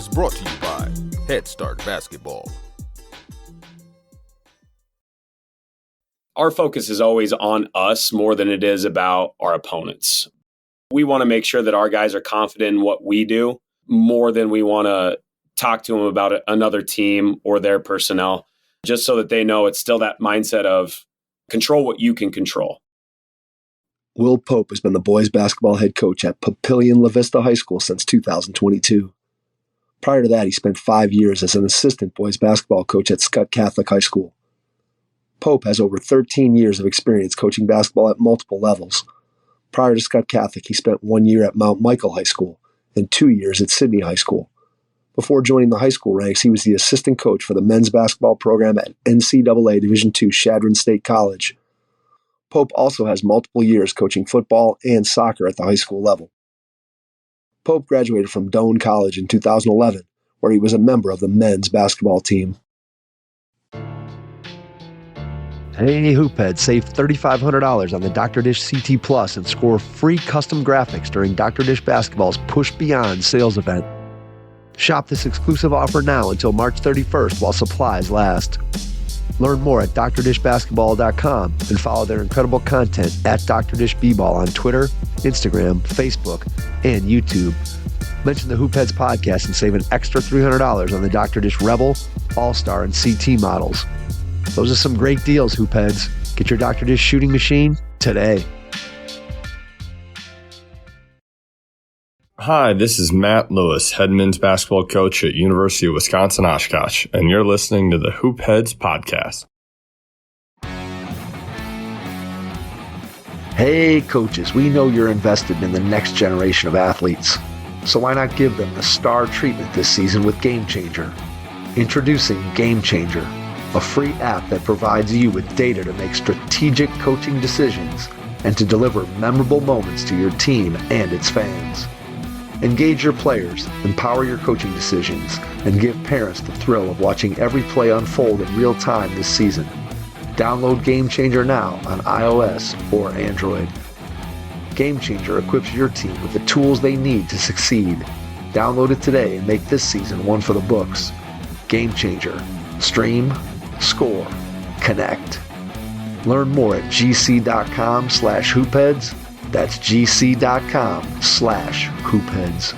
is brought to you by Head Start Basketball. Our focus is always on us more than it is about our opponents. We want to make sure that our guys are confident in what we do more than we want to talk to them about another team or their personnel, just so that they know it's still that mindset of control what you can control. Will Pope has been the boys basketball head coach at Papillion LaVista High School since 2022. Prior to that, he spent 5 years as an assistant boys basketball coach at Skutt Catholic High School. Pope has over 13 years of experience coaching basketball at multiple levels. Prior to Skutt Catholic, he spent 1 year at Mount Michael High School and 2 years at Sidney High School. Before joining the high school ranks, he was the assistant coach for the men's basketball program at NCAA Division II Chadron State College. Pope also has multiple years coaching football and soccer at the high school level. Pope graduated from Doane College in 2011, where he was a member of the men's basketball team. Hey, Hoophead, save $3,500 on the Dr. Dish CT Plus and score free custom graphics during Dr. Dish Basketball's Push Beyond sales event. Shop this exclusive offer now until March 31st while supplies last. Learn more at drdishbasketball.com and follow their incredible content at Dr. Dish B-Ball on Twitter, Instagram, Facebook, and YouTube. Mention the Hoopheads podcast and save an extra $300 on the Dr. Dish Rebel, All-Star, and CT models. Those are some great deals, Hoopheads. Get your Dr. Dish shooting machine today. Hi, this is Matt Lewis, head men's basketball coach at University of Wisconsin-Oshkosh, and you're listening to the Hoopheads podcast. Hey, coaches, we know you're invested in the next generation of athletes. So why not give them the star treatment this season with Game Changer? Introducing Game Changer, a free app that provides you with data to make strategic coaching decisions and to deliver memorable moments to your team and its fans. Engage your players, empower your coaching decisions, and give parents the thrill of watching every play unfold in real time this season. Download Game Changer now on iOS or Android. Game Changer equips your team with the tools they need to succeed. Download it today and make this season one for the books. Game Changer. Stream, score, connect. Learn more at gc.com/hoopheads. That's gc.com/hoopheads.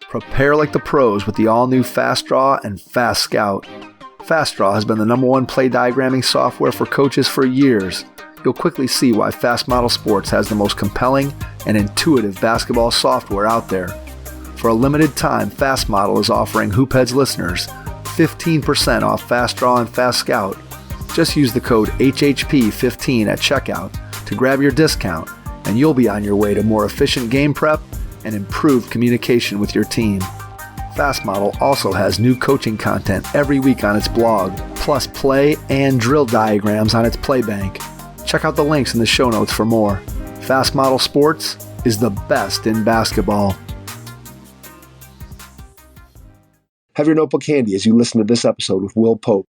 Prepare like the pros with the all-new Fast Draw and Fast Scout. Fast Draw has been the #1 play diagramming software for coaches for years. You'll quickly see why Fast Model Sports has the most compelling and intuitive basketball software out there. For a limited time, Fast Model is offering Hoopheads listeners 15% off Fast Draw and Fast Scout. Just use the code HHP15 at checkout to grab your discount, and you'll be on your way to more efficient game prep and improved communication with your team. Fast Model also has new coaching content every week on its blog, plus play and drill diagrams on its Playbank. Check out the links in the show notes for more. Fast Model Sports is the best in basketball. Have your notebook handy as you listen to this episode with Will Pope,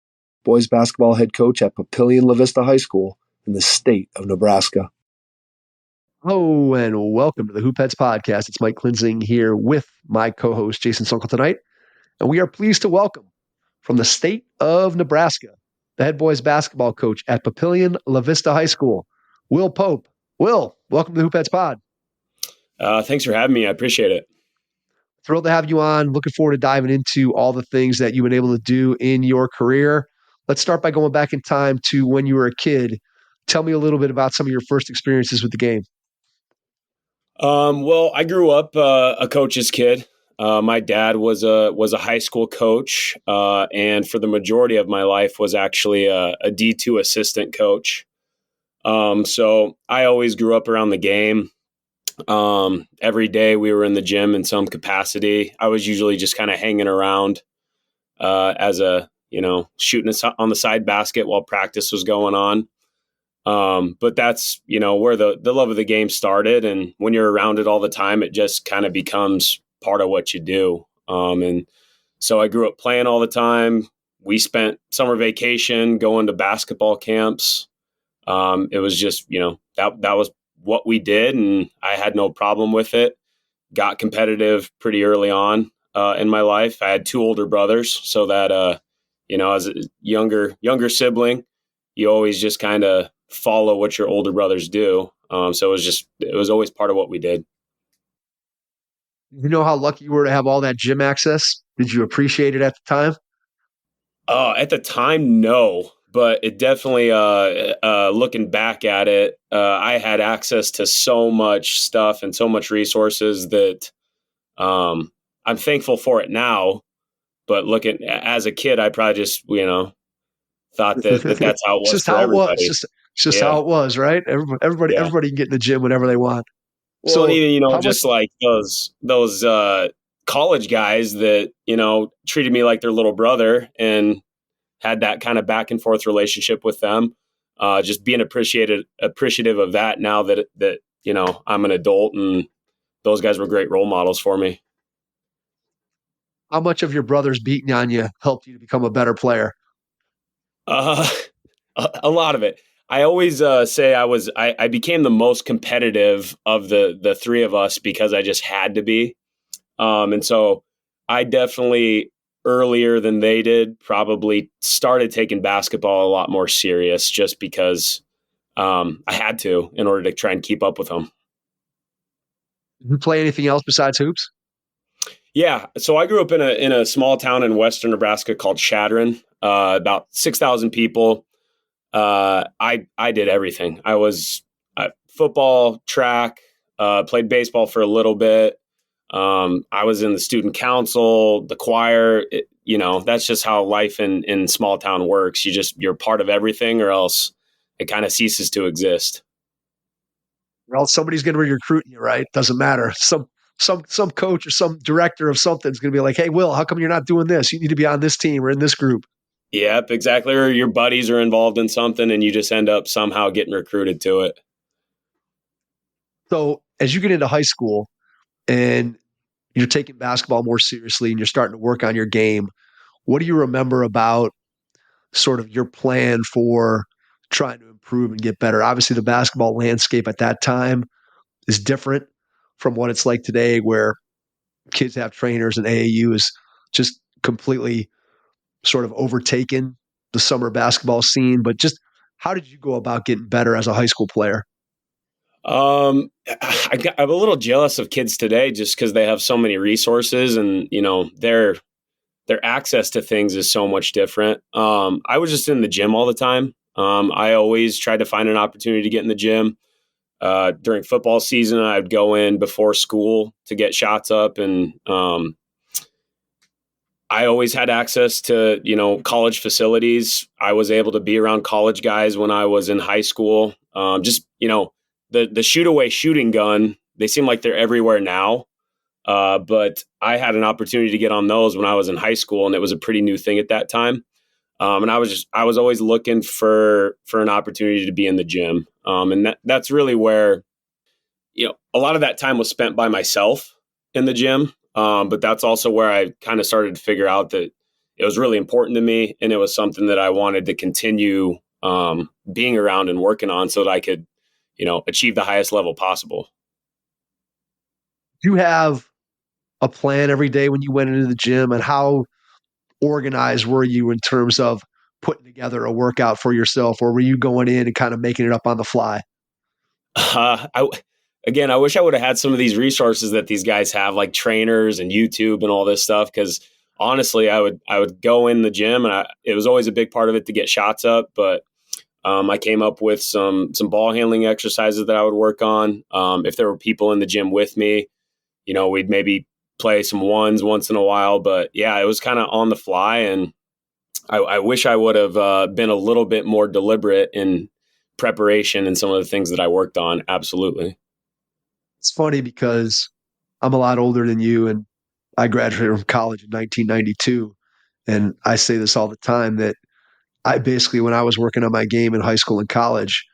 boys basketball head coach at Papillion LaVista High School in the state of Nebraska. Hello and welcome to the Hoopheads podcast. It's Mike Klinzing here with my co-host Jason Sunkel tonight, and we are pleased to welcome from the state of Nebraska, the head boys basketball coach at Papillion LaVista High School, Will Pope. Will, welcome to the Hoopheads pod. Thanks for having me. I appreciate it. Thrilled to have you on. Looking forward to diving into all the things that you've been able to do in your career. Let's start by going back in time to when you were a kid. Tell me a little bit about some of your first experiences with the game. Well, I grew up a coach's kid. My dad was a high school coach, and for the majority of my life was actually a D2 assistant coach. So I always grew up around the game. Every day we were in the gym in some capacity. I was usually just kind of hanging around as shooting on the side basket while practice was going on. But that's, where the love of the game started. And when you're around it all the time, it just kind of becomes part of what you do. And so I grew up playing all the time. We spent summer vacation going to basketball camps. It was just, that was what we did, and I had no problem with it. Got competitive pretty early on in my life. I had 2 older brothers, so that as a younger sibling, you always just kind of follow what your older brothers do. So it was always part of what we did. You know how lucky you were to have all that gym access? Did you appreciate it at the time? At the time, no, but it definitely, looking back at it, I had access to so much stuff and so much resources that I'm thankful for it now. But as a kid, I probably just, thought that's how it was It's just for how it was. everybody. It's just Yeah. how it was, right? Yeah. Everybody can get in the gym whenever they want. Well, So and even, how much just like those college guys that, treated me like their little brother and had that kind of back and forth relationship with them. Just being appreciative of that now that I'm an adult, and those guys were great role models for me. how much of your brothers beating on you helped you to become a better player? Uh, a lot of it. I always say I became the most competitive of the 3 of us because I just had to be. And so I definitely, earlier than they did, probably started taking basketball a lot more serious just because I had to in order to try and keep up with them. Did you play anything else besides hoops? Yeah. So I grew up in a small town in western Nebraska called Chadron, about 6,000 people. I did everything. I was football, track, played baseball for a little bit. I was in the student council, the choir. That's just how life in small town works. You're part of everything, or else it kind of ceases to exist. Well, somebody's going to be recruiting you, right? Doesn't matter. Some coach or some director of something is going to be like, "Hey, Will, how come you're not doing this? You need to be on this team or in this group." Yep, exactly. Or your buddies are involved in something, and you just end up somehow getting recruited to it. So as you get into high school and you're taking basketball more seriously and you're starting to work on your game, what do you remember about sort of your plan for trying to improve and get better? Obviously, the basketball landscape at that time is different from what it's like today, where kids have trainers and AAU is just completely sort of overtaken the summer basketball scene. But just how did you go about getting better as a high school player? I'm a little jealous of kids today just because they have so many resources, and their access to things is so much different. I was just in the gym all the time. I always tried to find an opportunity to get in the gym. During football season, I'd go in before school to get shots up, and I always had access to, college facilities. I was able to be around college guys when I was in high school. The shoot away shooting gun, they seem like they're everywhere now. But I had an opportunity to get on those when I was in high school, and it was a pretty new thing at that time. And I was always looking for an opportunity to be in the gym. And that's really where, a lot of that time was spent by myself in the gym. But that's also where I kind of started to figure out that it was really important to me, and it was something that I wanted to continue being around and working on so that I could, achieve the highest level possible. Do you have a plan every day when you went into the gym, and how organized were you in terms of putting together a workout for yourself, or were you going in and kind of making it up on the fly? I wish I would have had some of these resources that these guys have, like trainers and YouTube and all this stuff. Because honestly, I would go in the gym, and it was always a big part of it to get shots up. But I came up with some ball handling exercises that I would work on. If there were people in the gym with me, we'd maybe play some ones once in a while. But yeah, it was kind of on the fly, and I wish I would have been a little bit more deliberate in preparation and some of the things that I worked on. Absolutely. It's funny because I'm a lot older than you, and I graduated from college in 1992. And I say this all the time that I basically, when I was working on my game in high school and college,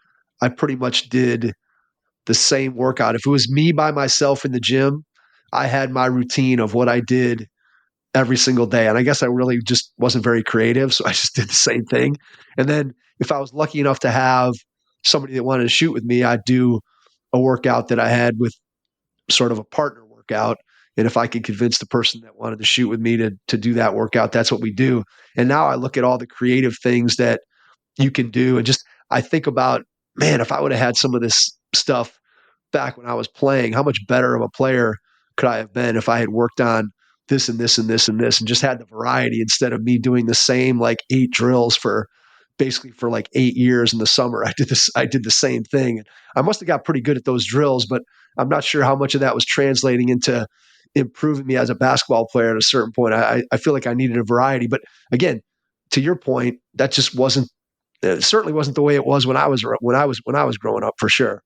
I pretty much did the same workout. If it was me by myself in the gym, I had my routine of what I did every single day. And I guess I really just wasn't very creative. So I just did the same thing. And then if I was lucky enough to have somebody that wanted to shoot with me, I'd do a workout that I had with sort of a partner workout. And if I could convince the person that wanted to shoot with me to do that workout, that's what we do. And now I look at all the creative things that you can do. And just, I think about, man, if I would have had some of this stuff back when I was playing, how much better of a player could I have been if I had worked on this and this and this and this and just had the variety instead of me doing the same like 8 drills for basically for like 8 years in the summer. I did the same thing. I must have got pretty good at those drills, but I'm not sure how much of that was translating into improving me as a basketball player at a certain point. I feel like I needed a variety, but again, to your point, that just wasn't, it certainly wasn't the way it was when I was growing up, for sure.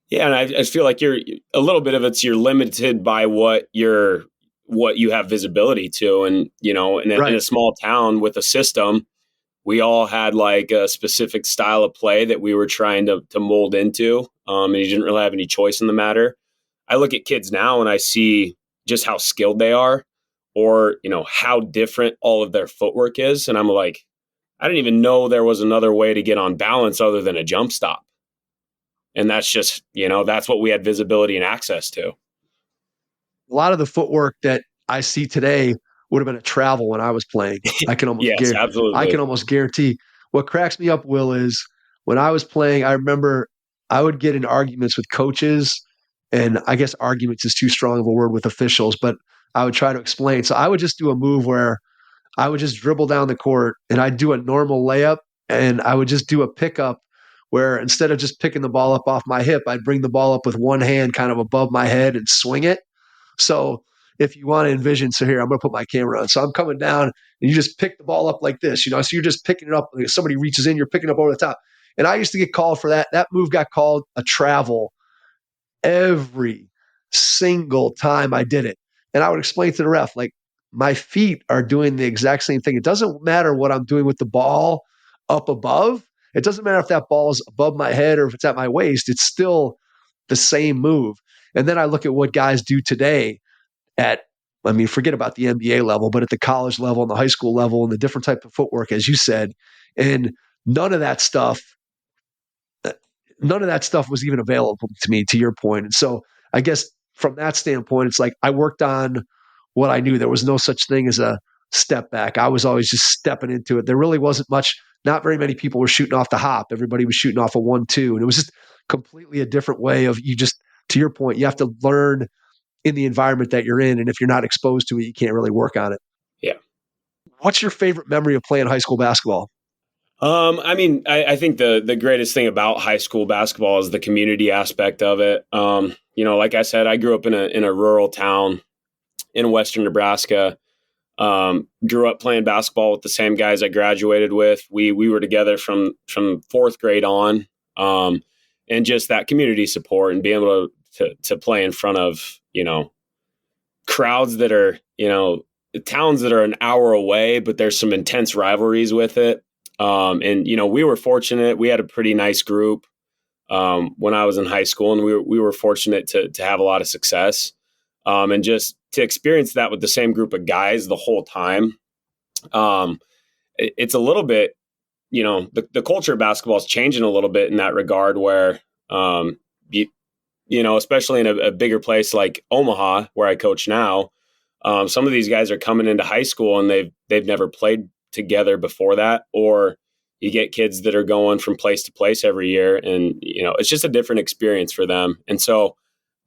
Yeah, and I feel like you're a little bit of it's you're limited by what you have visibility to, and in a small town with a system, we all had like a specific style of play that we were trying to mold into, and you didn't really have any choice in the matter. I look at kids now and I see just how skilled they are, or how different all of their footwork is, and I'm like, I didn't even know there was another way to get on balance other than a jump stop. And that's just, that's what we had visibility and access to. A lot of the footwork that I see today would have been a travel when I was playing. I can almost yes, absolutely. I can almost guarantee. What cracks me up, Will, is when I was playing, I remember I would get in arguments with coaches, and I guess arguments is too strong of a word with officials, but I would try to explain. So I would just do a move where I would just dribble down the court and I'd do a normal layup, and I would just do a pickup where instead of just picking the ball up off my hip, I'd bring the ball up with one hand kind of above my head and swing it. So if you want to envision, so here, I'm going to put my camera on. So I'm coming down and you just pick the ball up like this, so you're just picking it up. If somebody reaches in, you're picking it up over the top. And I used to get called for that. That move got called a travel every single time I did it. And I would explain to the ref, like, my feet are doing the exact same thing. It doesn't matter what I'm doing with the ball up above. It doesn't matter if that ball is above my head or if it's at my waist. It's still the same move. And then I look at what guys do today forget about the NBA level, but at the college level and the high school level and the different type of footwork, as you said, and none of that stuff was even available to me, to your point. And so I guess from that standpoint, it's like I worked on what I knew. There was no such thing as a step back. I was always just stepping into it. There really wasn't much. Not very many people were shooting off the hop. Everybody was shooting off a 1-2. And it was just completely a different way of to your point, you have to learn in the environment that you're in. And if you're not exposed to it, you can't really work on it. Yeah. What's your favorite memory of playing high school basketball? I think the greatest thing about high school basketball is the community aspect of it. Like I said, I grew up in a rural town in western Nebraska. Grew up playing basketball with the same guys I graduated with. We were together from 4th grade on, and just that community support and being able to play in front of crowds that are towns that are an hour away, but there's some intense rivalries with it. And we were fortunate. We had a pretty nice group when I was in high school, and we were fortunate to have a lot of success. And just to experience that with the same group of guys the whole time, it's a little bit, the culture of basketball is changing a little bit in that regard where, especially in a bigger place like Omaha, where I coach now, some of these guys are coming into high school and they've never played together before that, or you get kids that are going from place to place every year, and it's just a different experience for them. And so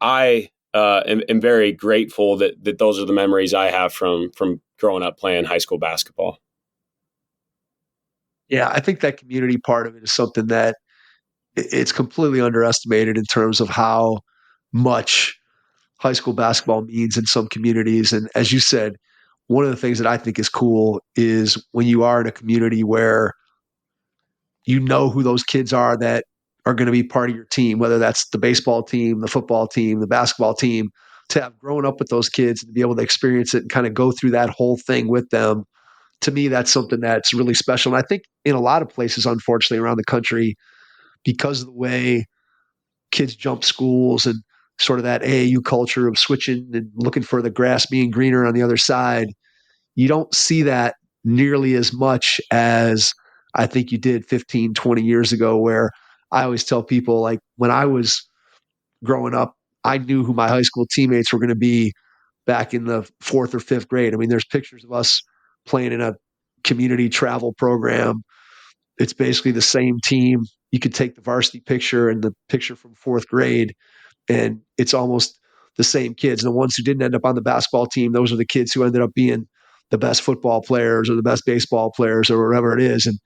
I am very grateful that those are the memories I have from growing up playing high school basketball. Yeah, I think that community part of it is something that it's completely underestimated in terms of how much high school basketball means in some communities. And as you said, one of the things that I think is cool is when you are in a community where you know who those kids are that are going to be part of your team, whether that's the baseball team, the football team, the basketball team, to have grown up with those kids and to be able to experience it and kind of go through that whole thing with them. To me, that's something that's really special. And I think in a lot of places, unfortunately, around the country, because of the way kids jump schools and sort of that AAU culture of switching and looking for the grass being greener on the other side, you don't see that nearly as much as I think you did 15, 20 years ago, where I always tell people, like, when I was growing up, I knew who my high school teammates were going to be back in the 4th or 5th grade. I mean, there's pictures of us playing in a community travel program. It's basically the same team. You could take the varsity picture and the picture from 4th grade, and it's almost the same kids. And the ones who didn't end up on the basketball team, those are the kids who ended up being the best football players or the best baseball players or whatever it is. And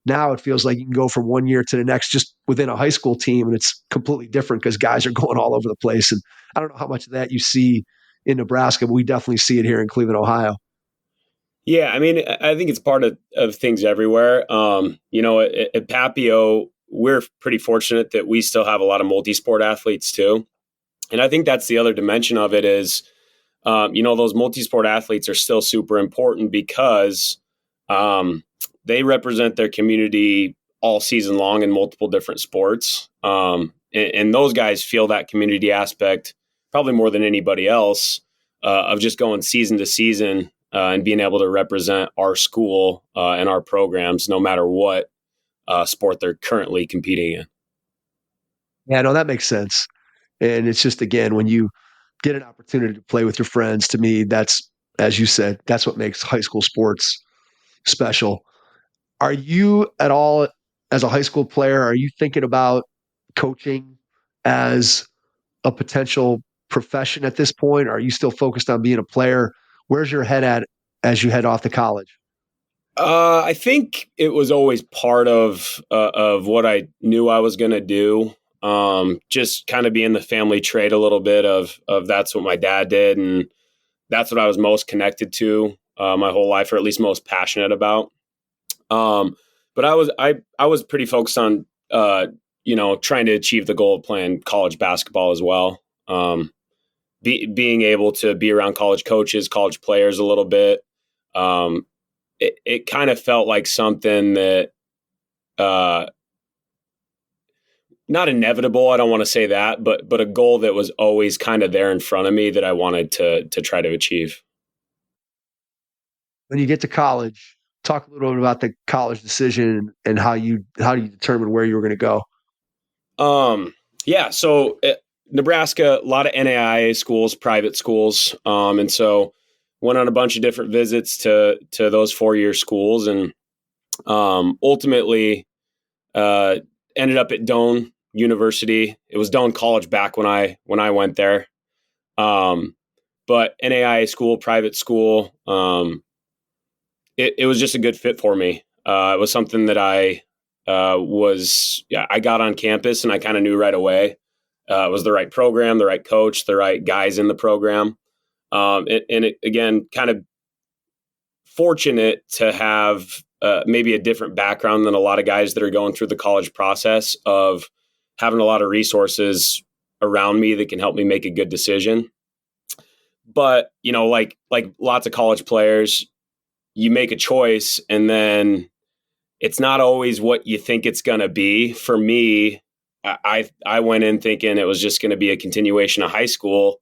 now it feels like you can go from one year to the next just within a high school team, and it's completely different because guys are going all over the place. And I don't know how much of that you see in Nebraska, but we definitely see it here in Cleveland, Ohio. Yeah, I mean, I think it's part of things everywhere. At Papio, we're pretty fortunate that we still have a lot of multi-sport athletes too. And I think that's the other dimension of it is, those multi-sport athletes are still super important because they represent their community all season long in multiple different sports. And those guys feel that community aspect probably more than anybody else of just going season to season and being able to represent our school and our programs no matter what sport they're currently competing in. Yeah, no, that makes sense. And it's just, again, when you get an opportunity to play with your friends, to me, that's, as you said, that's what makes high school sports special. Are you at all, as a high school player, are you thinking about coaching as a potential profession at this point? Or are you still focused on being a player? Where's your head at as you head off to college? I think it was always part of what I knew I was going to do. Just kind of being the family trait a little bit of that's what my dad did. And that's what I was most connected to my whole life, or at least most passionate about. But I was pretty focused on, trying to achieve the goal of playing college basketball as well. Being able to be around college coaches, college players a little bit. It kind of felt like something that, not inevitable. I don't want to say that, but a goal that was always kind of there in front of me that I wanted to try to achieve. When you get to college, talk a little bit about the college decision and how you determine where you were going to go. So Nebraska, a lot of NAIA schools, private schools, and so went on a bunch of different visits to those 4-year schools, and ultimately ended up at Doane University. It was Doane College back when I went there, but NAIA school, private school. It was just a good fit for me. It was something that I got on campus and I kind of knew right away. It was the right program, the right coach, the right guys in the program. Again, kind of fortunate to have maybe a different background than a lot of guys that are going through the college process of having a lot of resources around me that can help me make a good decision. But, like lots of college players, you make a choice and then it's not always what you think it's going to be. For me, I went in thinking it was just going to be a continuation of high school.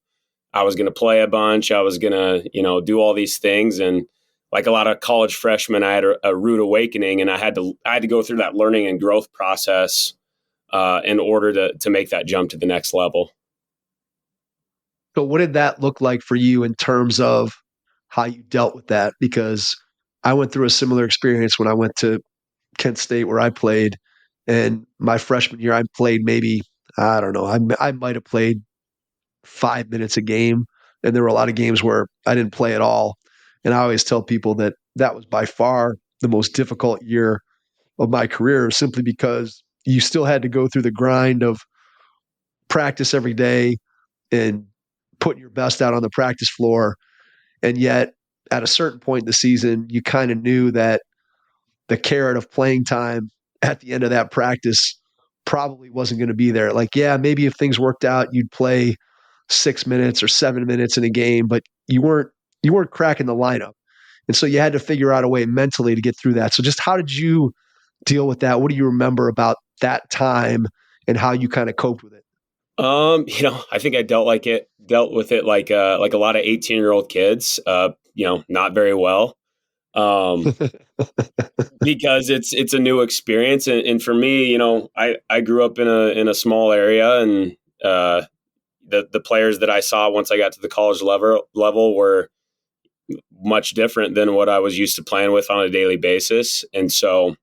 I was going to play a bunch. I was going to, do all these things. And like a lot of college freshmen, I had a rude awakening, and I had to go through that learning and growth process in order to make that jump to the next level. So what did that look like for you in terms of how you dealt with that? Because I went through a similar experience when I went to Kent State, where I played, and my freshman year, I played maybe, I don't know, I might have played 5 minutes a game. And there were a lot of games where I didn't play at all. And I always tell people that was by far the most difficult year of my career, simply because you still had to go through the grind of practice every day and putting your best out on the practice floor. And yet at a certain point in the season, you kind of knew that the carrot of playing time at the end of that practice probably wasn't going to be there. Like, yeah, maybe if things worked out, you'd play 6 minutes or 7 minutes in a game, but you weren't cracking the lineup. And so you had to figure out a way mentally to get through that. So just how did you deal with that? What do you remember about that time and how you kind of coped with it? I think I dealt with it like a lot of 18-year-old kids, not very well. Because it's a new experience. And for me, I grew up in a small area, and, the players that I saw once I got to the college level were much different than what I was used to playing with on a daily basis. And so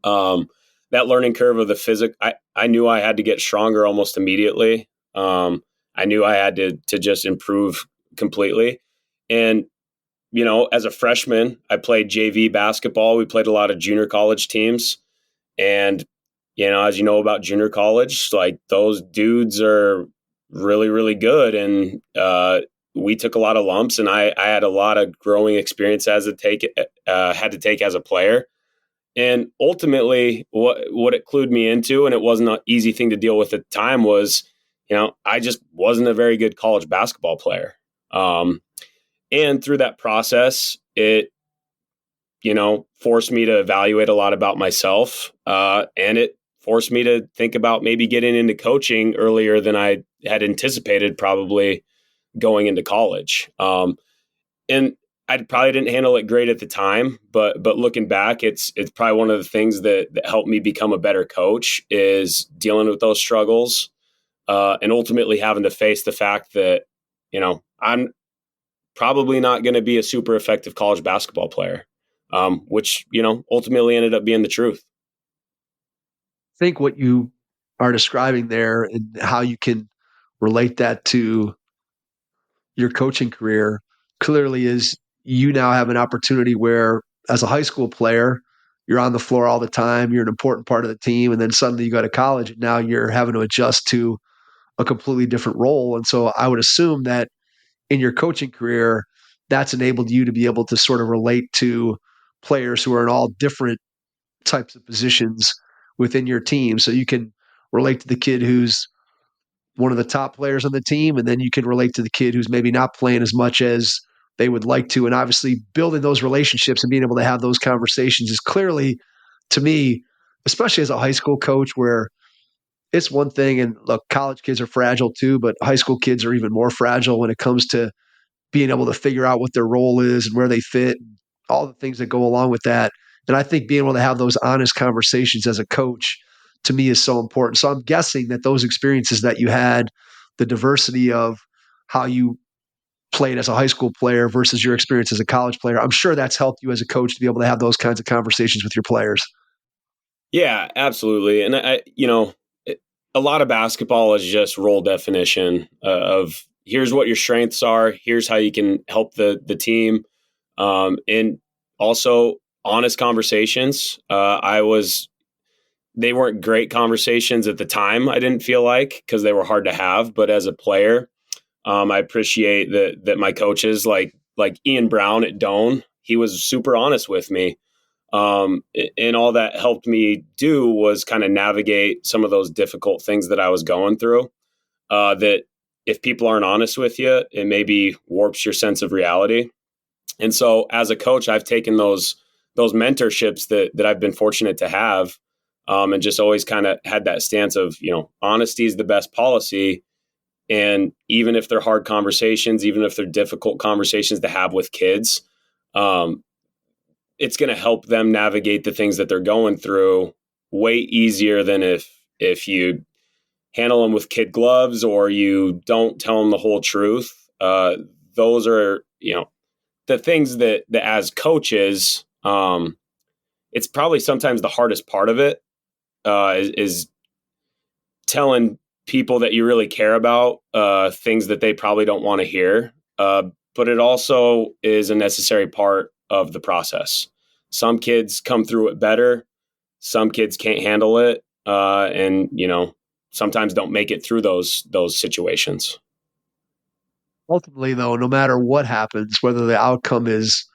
that learning curve of the physics, I knew I had to get stronger almost immediately. I knew I had to just improve completely. And, as a freshman, I played JV basketball. We played a lot of junior college teams. And, as you know about junior college, like those dudes are really, really good. And we took a lot of lumps, and I had a lot of growing experience had to take as a player. And ultimately, what it clued me into, and it wasn't an easy thing to deal with at the time, was, I just wasn't a very good college basketball player. And through that process, it, forced me to evaluate a lot about myself. And it forced me to think about maybe getting into coaching earlier than I had anticipated, probably going into college. And I probably didn't handle it great at the time, but looking back, it's probably one of the things that helped me become a better coach is dealing with those struggles, and ultimately having to face the fact that, I'm probably not going to be a super effective college basketball player, which, ultimately ended up being the truth. I think what you are describing there and how you can relate that to your coaching career clearly is you now have an opportunity where, as a high school player, you're on the floor all the time, you're an important part of the team, and then suddenly you go to college and now you're having to adjust to a completely different role. And so I would assume that in your coaching career, that's enabled you to be able to sort of relate to players who are in all different types of positions within your team. So you can relate to the kid who's one of the top players on the team, and then you can relate to the kid who's maybe not playing as much as they would like to. And obviously building those relationships and being able to have those conversations is clearly, to me, especially as a high school coach, where it's one thing, and look, college kids are fragile too, but high school kids are even more fragile when it comes to being able to figure out what their role is and where they fit, and all the things that go along with that. And I think being able to have those honest conversations as a coach, to me, is so important. So I'm guessing that those experiences that you had, the diversity of how you played as a high school player versus your experience as a college player, I'm sure that's helped you as a coach to be able to have those kinds of conversations with your players. Yeah, absolutely. And a lot of basketball is just role definition of here's what your strengths are, here's how you can help the team, and also honest conversations. They weren't great conversations at the time, I didn't feel like, because they were hard to have. But as a player, I appreciate that my coaches, like Ian Brown at Doane, he was super honest with me. And all that helped me do was kind of navigate some of those difficult things that I was going through, that if people aren't honest with you, it maybe warps your sense of reality. And so as a coach, I've taken those mentorships that I've been fortunate to have, and just always kind of had that stance of, honesty is the best policy. And even if they're hard conversations, even if they're difficult conversations to have with kids, it's going to help them navigate the things that they're going through way easier than if you handle them with kid gloves or you don't tell them the whole truth. Those are, the things that as coaches, it's probably sometimes the hardest part of it, is telling people that you really care about things that they probably don't want to hear. But it also is a necessary part of the process. Some kids come through it better. Some kids can't handle it. And, sometimes don't make it through those situations. Ultimately, though, no matter what happens, whether the outcome is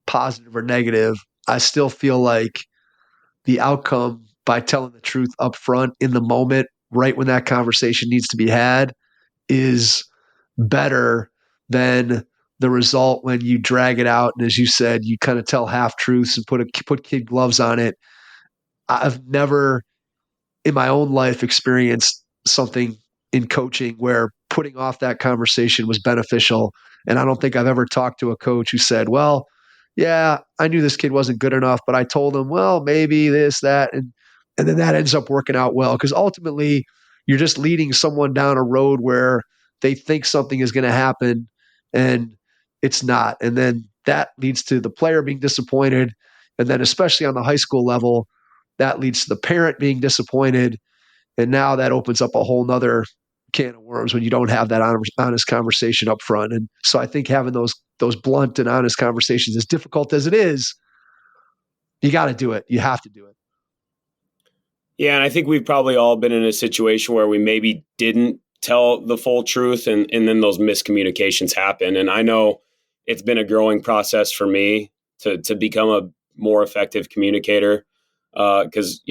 positive or negative, I still feel like the outcome, by telling the truth up front in the moment, right when that conversation needs to be had, is better than the result when you drag it out. And as you said, you kind of tell half truths and put kid gloves on it. I've never in my own life experienced something in coaching where putting off that conversation was beneficial. And I don't think I've ever talked to a coach who said, well, yeah, I knew this kid wasn't good enough, but I told him, well, maybe this, that, and then that ends up working out well. Because ultimately, you're just leading someone down a road where they think something is going to happen and it's not. And then that leads to the player being disappointed. And then especially on the high school level, that leads to the parent being disappointed. And now that opens up a whole nother can of worms when you don't have that honest conversation up front. And so I think having those blunt and honest conversations, as difficult as it is, you got to do it. You have to do it. Yeah, and I think we've probably all been in a situation where we maybe didn't tell the full truth, and then those miscommunications happen. And I know it's been a growing process for me to become a more effective communicator, because,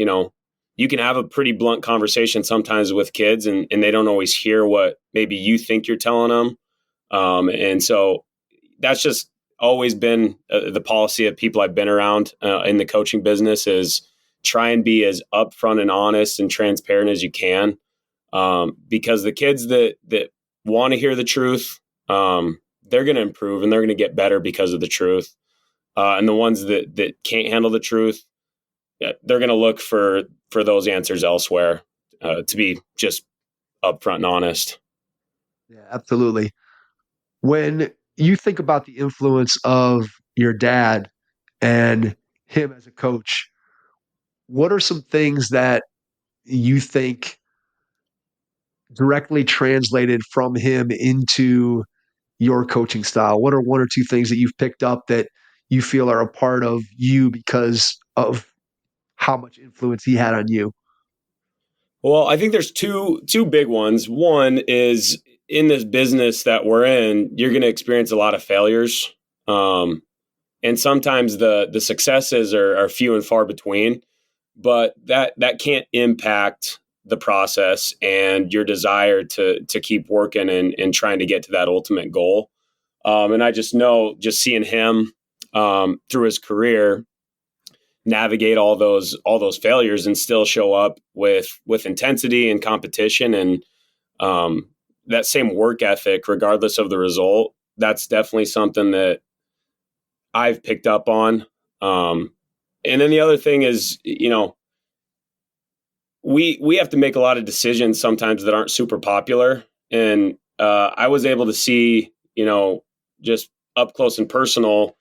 you can have a pretty blunt conversation sometimes with kids, and they don't always hear what maybe you think you're telling them. And so that's just always been the policy of people I've been around in the coaching business, is try and be as upfront and honest and transparent as you can. Because the kids that want to hear the truth, they're going to improve and they're going to get better because of the truth. And the ones that can't handle the truth, they're going to look for those answers elsewhere, to be just upfront and honest. Yeah, absolutely. When you think about the influence of your dad and him as a coach, what are some things that you think directly translated from him into your coaching style? What are one or two things that you've picked up that you feel are a part of you because of how much influence he had on you? Well, I think there's two big ones. One is, in this business that we're in, you're going to experience a lot of failures. And sometimes the successes are few and far between, but that can't impact the process and your desire to keep working and trying to get to that ultimate goal. And I just know, just seeing him through his career navigate all those failures and still show up with intensity and competition and that same work ethic, regardless of the result. That's definitely something that I've picked up on. And then the other thing is, we have to make a lot of decisions sometimes that aren't super popular. And I was able to see, just up close and personal,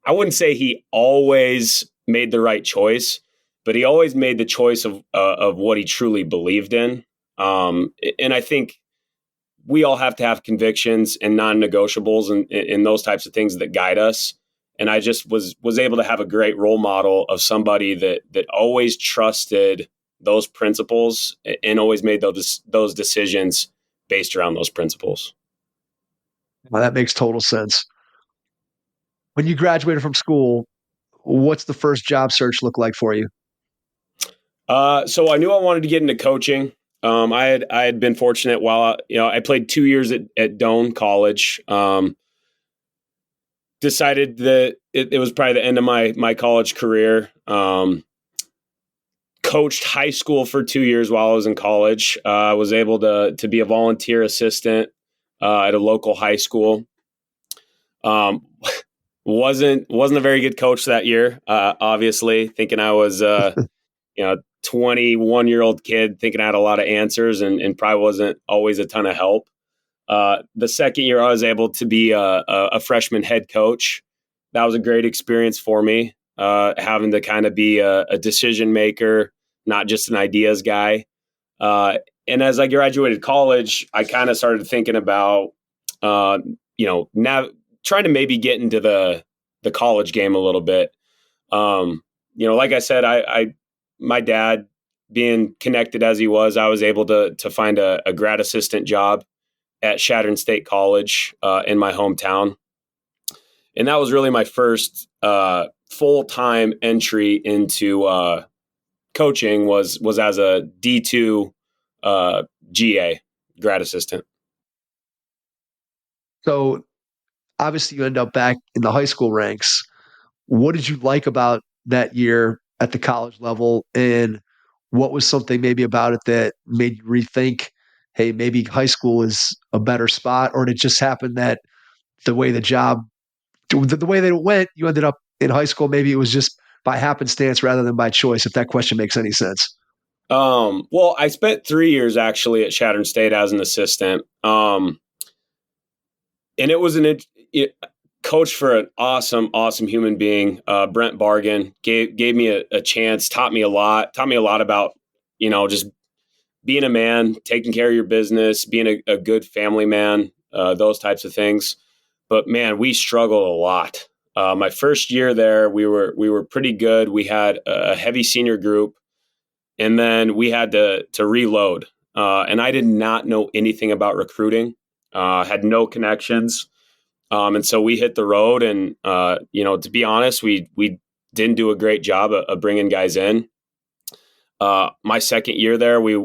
I wouldn't say he always made the right choice, but he always made the choice of what he truly believed in. And I think we all have to have convictions and non-negotiables and those types of things that guide us. And I just was able to have a great role model of somebody that always trusted those principles and always made those decisions based around those principles. Well, that makes total sense. When you graduated from school, what's the first job search look like for you? So I knew I wanted to get into coaching. I had been fortunate while I played 2 years at Doane College. Decided that it was probably the end of my college career. Coached high school for 2 years while I was in college. I was able to be a volunteer assistant at a local high school. Wasn't a very good coach that year. Obviously, thinking I was 21-year-old kid, thinking I had a lot of answers and probably wasn't always a ton of help. The second year, I was able to be a freshman head coach. That was a great experience for me, having to kind of be a decision maker, not just an ideas guy. And as I graduated college, I kind of started thinking about, now trying to maybe get into the college game a little bit. Like I said, my dad being connected as he was, I was able to find a grad assistant job at Chadron State College in my hometown. And that was really my first full-time entry into coaching was as a D2 GA, grad assistant. So obviously you end up back in the high school ranks. What did you like about that year at the college level? And what was something maybe about it that made you rethink, hey, maybe high school is a better spot? Or did it just happen that the way the way that it went, you ended up in high school? Maybe it was just by happenstance rather than by choice, if that question makes any sense. Well, I spent 3 years actually at Chadron State as an assistant. And it was coach for an awesome human being. Brent Bargan gave me a chance, taught me a lot about, just being a man, taking care of your business, being a good family man, those types of things. But man, we struggled a lot. My first year there, we were pretty good. We had a heavy senior group, and then we had to reload. And I did not know anything about recruiting, had no connections. And so we hit the road, and to be honest, we didn't do a great job of bringing guys in. My second year there, we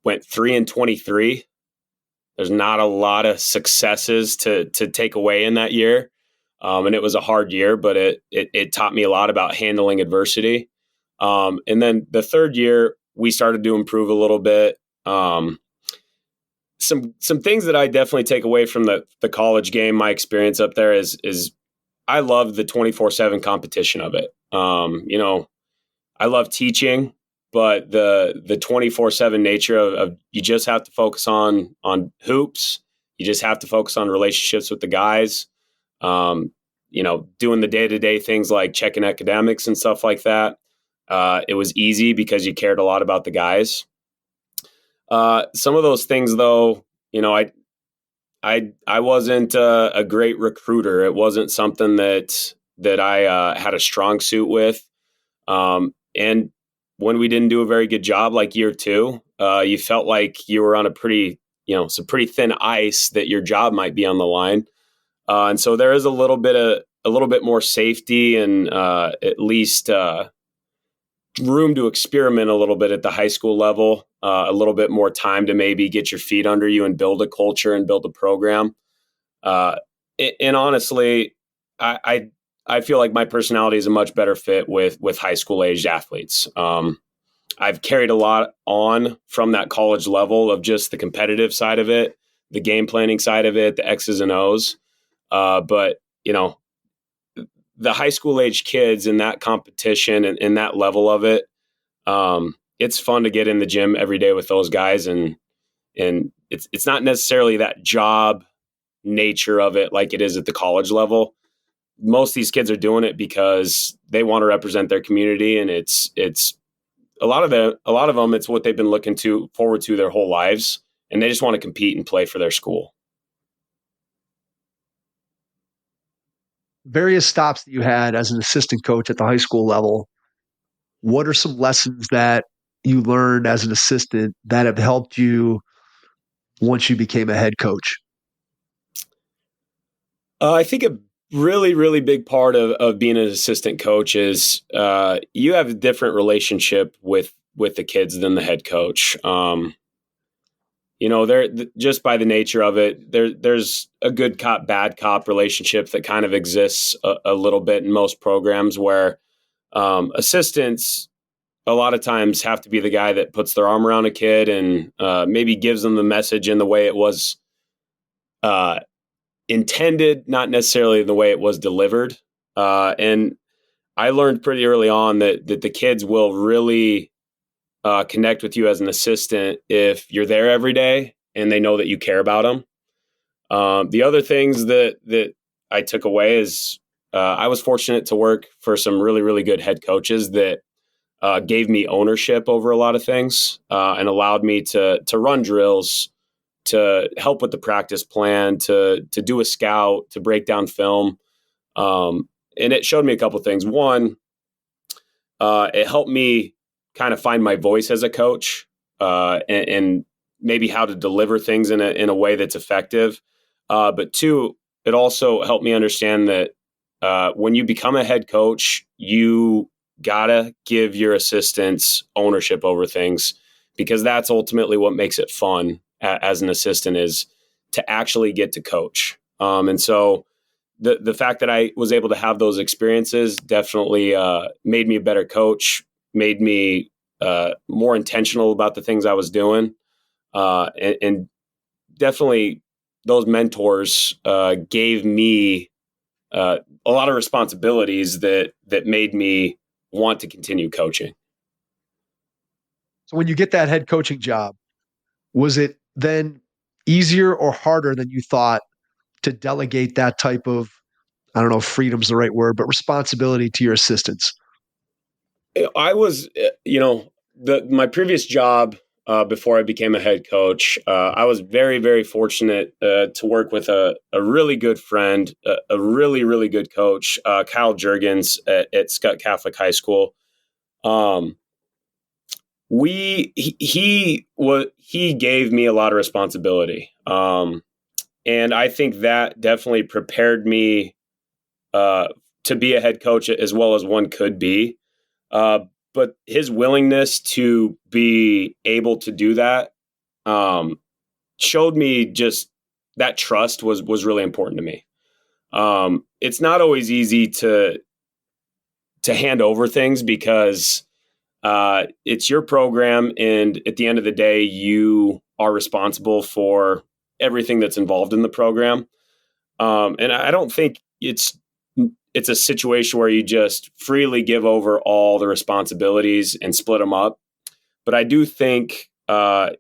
went 3-23. There's not a lot of successes to take away in that year. And it was a hard year, but it taught me a lot about handling adversity. And then the third year, we started to improve a little bit. Some things that I definitely take away from the college game, my experience up there is I love the 24/7 competition of it. I love teaching, but the 24/7 nature of you just have to focus on hoops. You just have to focus on relationships with the guys. Doing the day-to-day things like checking academics and stuff like that. It was easy because you cared a lot about the guys. Some of those things, though, I wasn't a great recruiter. It wasn't something that I had a strong suit with. And when we didn't do a very good job, like year 2, you felt like you were on some pretty thin ice that your job might be on the line. And so there is a little bit more safety and at least room to experiment a little bit at the high school level, a little bit more time to maybe get your feet under you and build a culture and build a program. And honestly, I feel like my personality is a much better fit with high school aged athletes. I've carried a lot on from that college level of just the competitive side of it, the game planning side of it, the X's and O's. But the high school age kids in that competition and that level of it, it's fun to get in the gym every day with those guys. And it's not necessarily that job nature of it like it is at the college level. Most of these kids are doing it because they want to represent their community. And it's a lot of them, it's what they've been looking forward to their whole lives. And they just want to compete and play for their school. Various stops that you had as an assistant coach at the high school level, what are some lessons that you learned as an assistant that have helped you once you became a head coach? I think a really, really big part of being an assistant coach is you have a different relationship with the kids than the head coach. They're just by the nature of it, there's a good cop, bad cop relationship that kind of exists a little bit in most programs where assistants a lot of times have to be the guy that puts their arm around a kid and maybe gives them the message in the way it was intended, not necessarily the way it was delivered. And I learned pretty early on that the kids will really connect with you as an assistant if you're there every day and they know that you care about them. The other things that I took away is I was fortunate to work for some really, really good head coaches that gave me ownership over a lot of things and allowed me to run drills, to help with the practice plan, to do a scout, to break down film. And it showed me a couple of things. One, it helped me kind of find my voice as a coach and maybe how to deliver things in a way that's effective. But two, it also helped me understand that when you become a head coach, you gotta give your assistants ownership over things, because that's ultimately what makes it fun as an assistant, is to actually get to coach. And so the fact that I was able to have those experiences definitely made me a better coach, made me more intentional about the things I was doing. And definitely those mentors gave me a lot of responsibilities that made me want to continue coaching. So when you get that head coaching job, was it then easier or harder than you thought to delegate that type of, I don't know if freedom's the right word, but responsibility to your assistants? I was, my previous job before I became a head coach, I was very, very fortunate to work with a really good friend, a really, really good coach, Kyle Juergens at Skutt Catholic High School. He gave me a lot of responsibility, and I think that definitely prepared me to be a head coach as well as one could be. But his willingness to be able to do that showed me just that trust was really important to me. It's not always easy to hand over things because it's your program, and at the end of the day, you are responsible for everything that's involved in the program. And I don't think it's a situation where you just freely give over all the responsibilities and split them up. But I do think as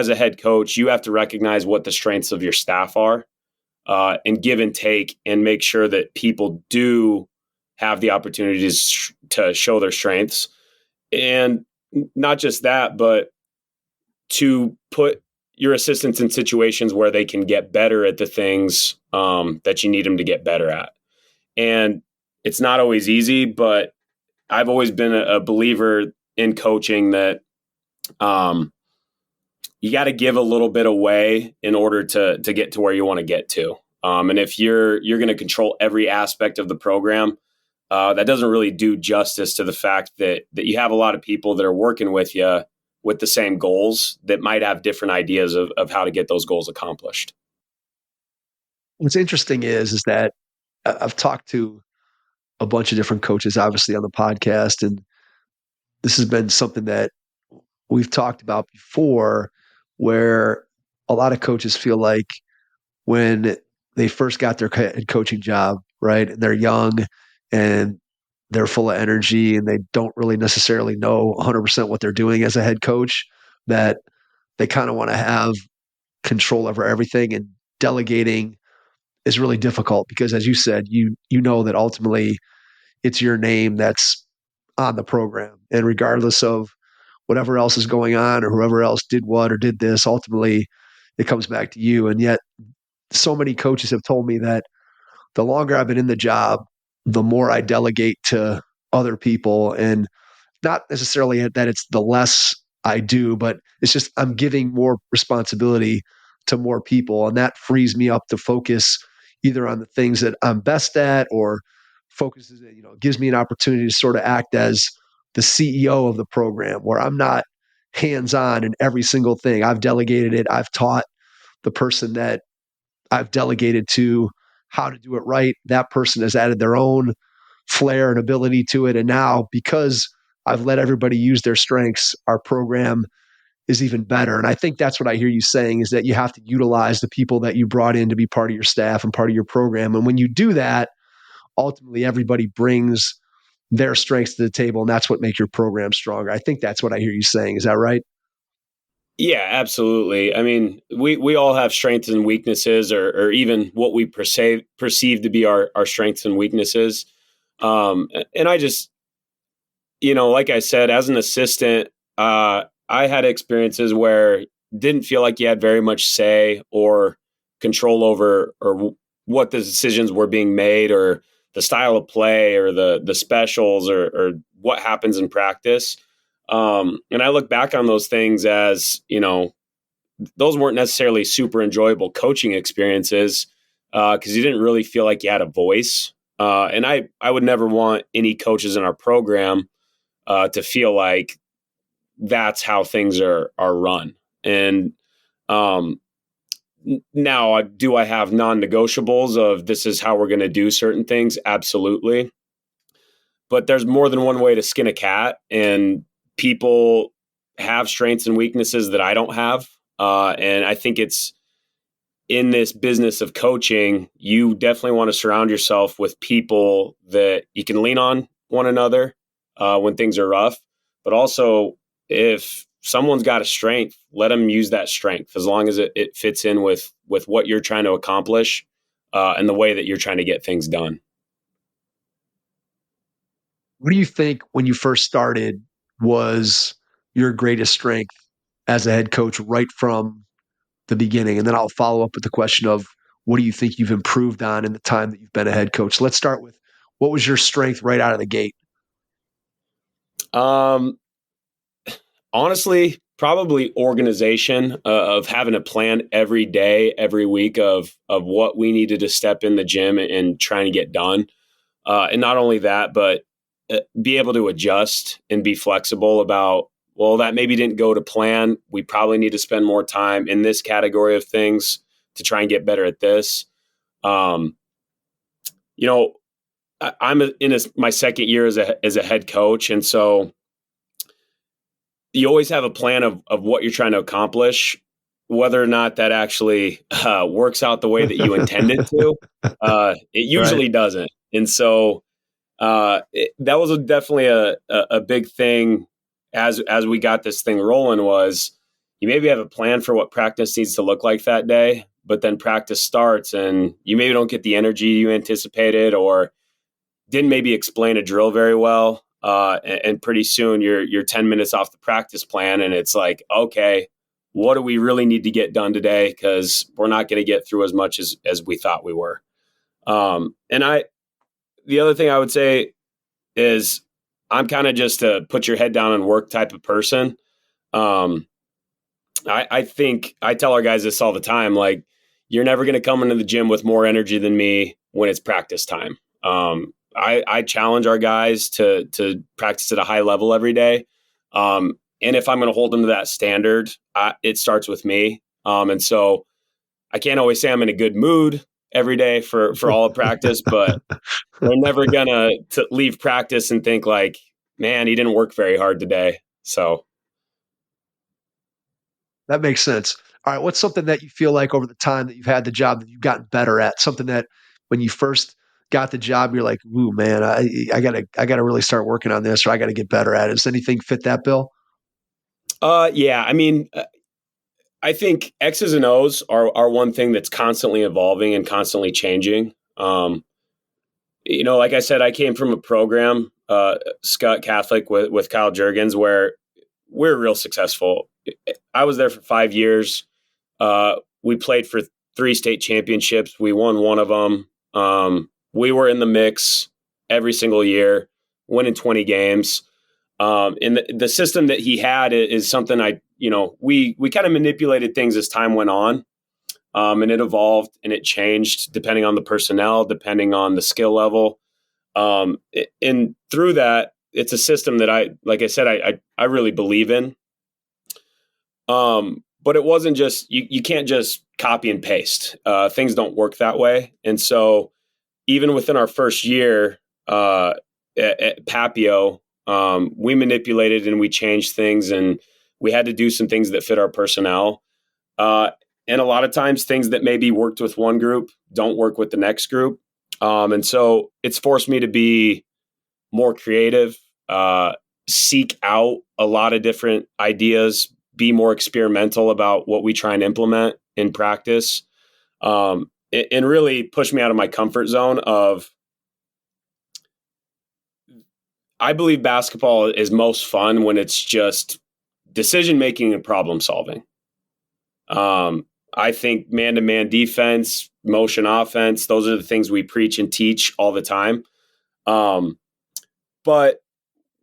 a head coach, you have to recognize what the strengths of your staff are and give and take and make sure that people do have the opportunities to show their strengths. And not just that, but to put your assistants in situations where they can get better at the things that you need them to get better at. And it's not always easy, but I've always been a believer in coaching that you got to give a little bit away in order to get to where you want to get to. And if you're going to control every aspect of the program, that doesn't really do justice to the fact that you have a lot of people that are working with you with the same goals that might have different ideas of how to get those goals accomplished. What's interesting is that I've talked to a bunch of different coaches, obviously, on the podcast, and this has been something that we've talked about before, where a lot of coaches feel like when they first got their head coaching job, right, and they're young and they're full of energy and they don't really necessarily know 100% what they're doing as a head coach, that they kind of want to have control over everything, and delegating is really difficult because, as you said, you know that ultimately it's your name that's on the program, and regardless of whatever else is going on or whoever else did what or did this, ultimately it comes back to you. And yet so many coaches have told me that the longer I've been in the job, the more I delegate to other people, and not necessarily that it's the less I do, but it's just I'm giving more responsibility to more people, and that frees me up to focus either on the things that I'm best at, or focuses, gives me an opportunity to sort of act as the CEO of the program, where I'm not hands-on in every single thing. I've delegated it. I've taught the person that I've delegated to how to do it right. That person has added their own flair and ability to it. And now, because I've let everybody use their strengths, our program is even better. And I think that's what I hear you saying, is that you have to utilize the people that you brought in to be part of your staff and part of your program. And when you do that, ultimately everybody brings their strengths to the table, and that's what makes your program stronger. I think that's what I hear you saying. Is that right? Yeah, absolutely. I mean, we all have strengths and weaknesses, or even what we perceive to be our strengths and weaknesses. And I just, like I said, as an assistant, I had experiences where didn't feel like you had very much say or control over or what the decisions were being made, or the style of play, or the specials, or what happens in practice. And I look back on those things as, those weren't necessarily super enjoyable coaching experiences because you didn't really feel like you had a voice. And I would never want any coaches in our program to feel like that's how things are run. And now, do I have non-negotiables of this is how we're going to do certain things? Absolutely. But there's more than one way to skin a cat, and people have strengths and weaknesses that I don't have. And I think it's in this business of coaching, you definitely want to surround yourself with people that you can lean on one another when things are rough, but also if someone's got a strength, let them use that strength as long as it fits in with what you're trying to accomplish and the way that you're trying to get things done. What do you think when you first started was your greatest strength as a head coach right from the beginning? And then I'll follow up with the question of what do you think you've improved on in the time that you've been a head coach? Let's start with what was your strength right out of the gate? Honestly, probably organization of having a plan every day, every week of what we needed to step in the gym and trying to get done. And not only that, but be able to adjust and be flexible about, well, that maybe didn't go to plan. We probably need to spend more time in this category of things to try and get better at this. I'm in my second year as a head coach. And so you always have a plan of what you're trying to accomplish, whether or not that actually works out the way that you intended to. It usually doesn't. And so that was definitely a big thing as we got this thing rolling. Was you maybe have a plan for what practice needs to look like that day, but then practice starts and you maybe don't get the energy you anticipated or didn't maybe explain a drill very well. And pretty soon you're 10 minutes off the practice plan and it's like, okay, what do we really need to get done today? Because we're not going to get through as much as we thought we were. The other thing I would say is I'm kind of just a put your head down and work type of person. I think I tell our guys this all the time, like, you're never going to come into the gym with more energy than me when it's practice time. I challenge our guys to practice at a high level every day. And if I'm going to hold them to that standard, it starts with me. And so I can't always say I'm in a good mood every day for all of practice, but we're never going to leave practice and think like, man, he didn't work very hard today. So that makes sense. All right. What's something that you feel like over the time that you've had the job that you've gotten better at? Something that when you first got the job, you're like, ooh, man, I gotta really start working on this, or I got to get better at it. Does anything fit that bill? Yeah. I mean, I think X's and O's are one thing that's constantly evolving and constantly changing. Like I said, I came from a program, Skutt Catholic with Kyle Juergens, where we're real successful. I was there for 5 years. We played for 3 state championships. We won one of them. We were in the mix every single year, winning 20 games. And the system that he had is something we kind of manipulated things as time went on. And it evolved and it changed depending on the personnel, depending on the skill level. And through that, it's a system that I really believe in. But it wasn't just, you can't just copy and paste. Things don't work that way. And so even within our first year at Papio, we manipulated and we changed things and we had to do some things that fit our personnel. And a lot of times things that maybe worked with one group don't work with the next group. And so it's forced me to be more creative, seek out a lot of different ideas, be more experimental about what we try and implement in practice, and really push me out of my comfort zone of, I believe basketball is most fun when it's just decision-making and problem solving. I think man-to-man defense, motion offense, those are the things we preach and teach all the time. But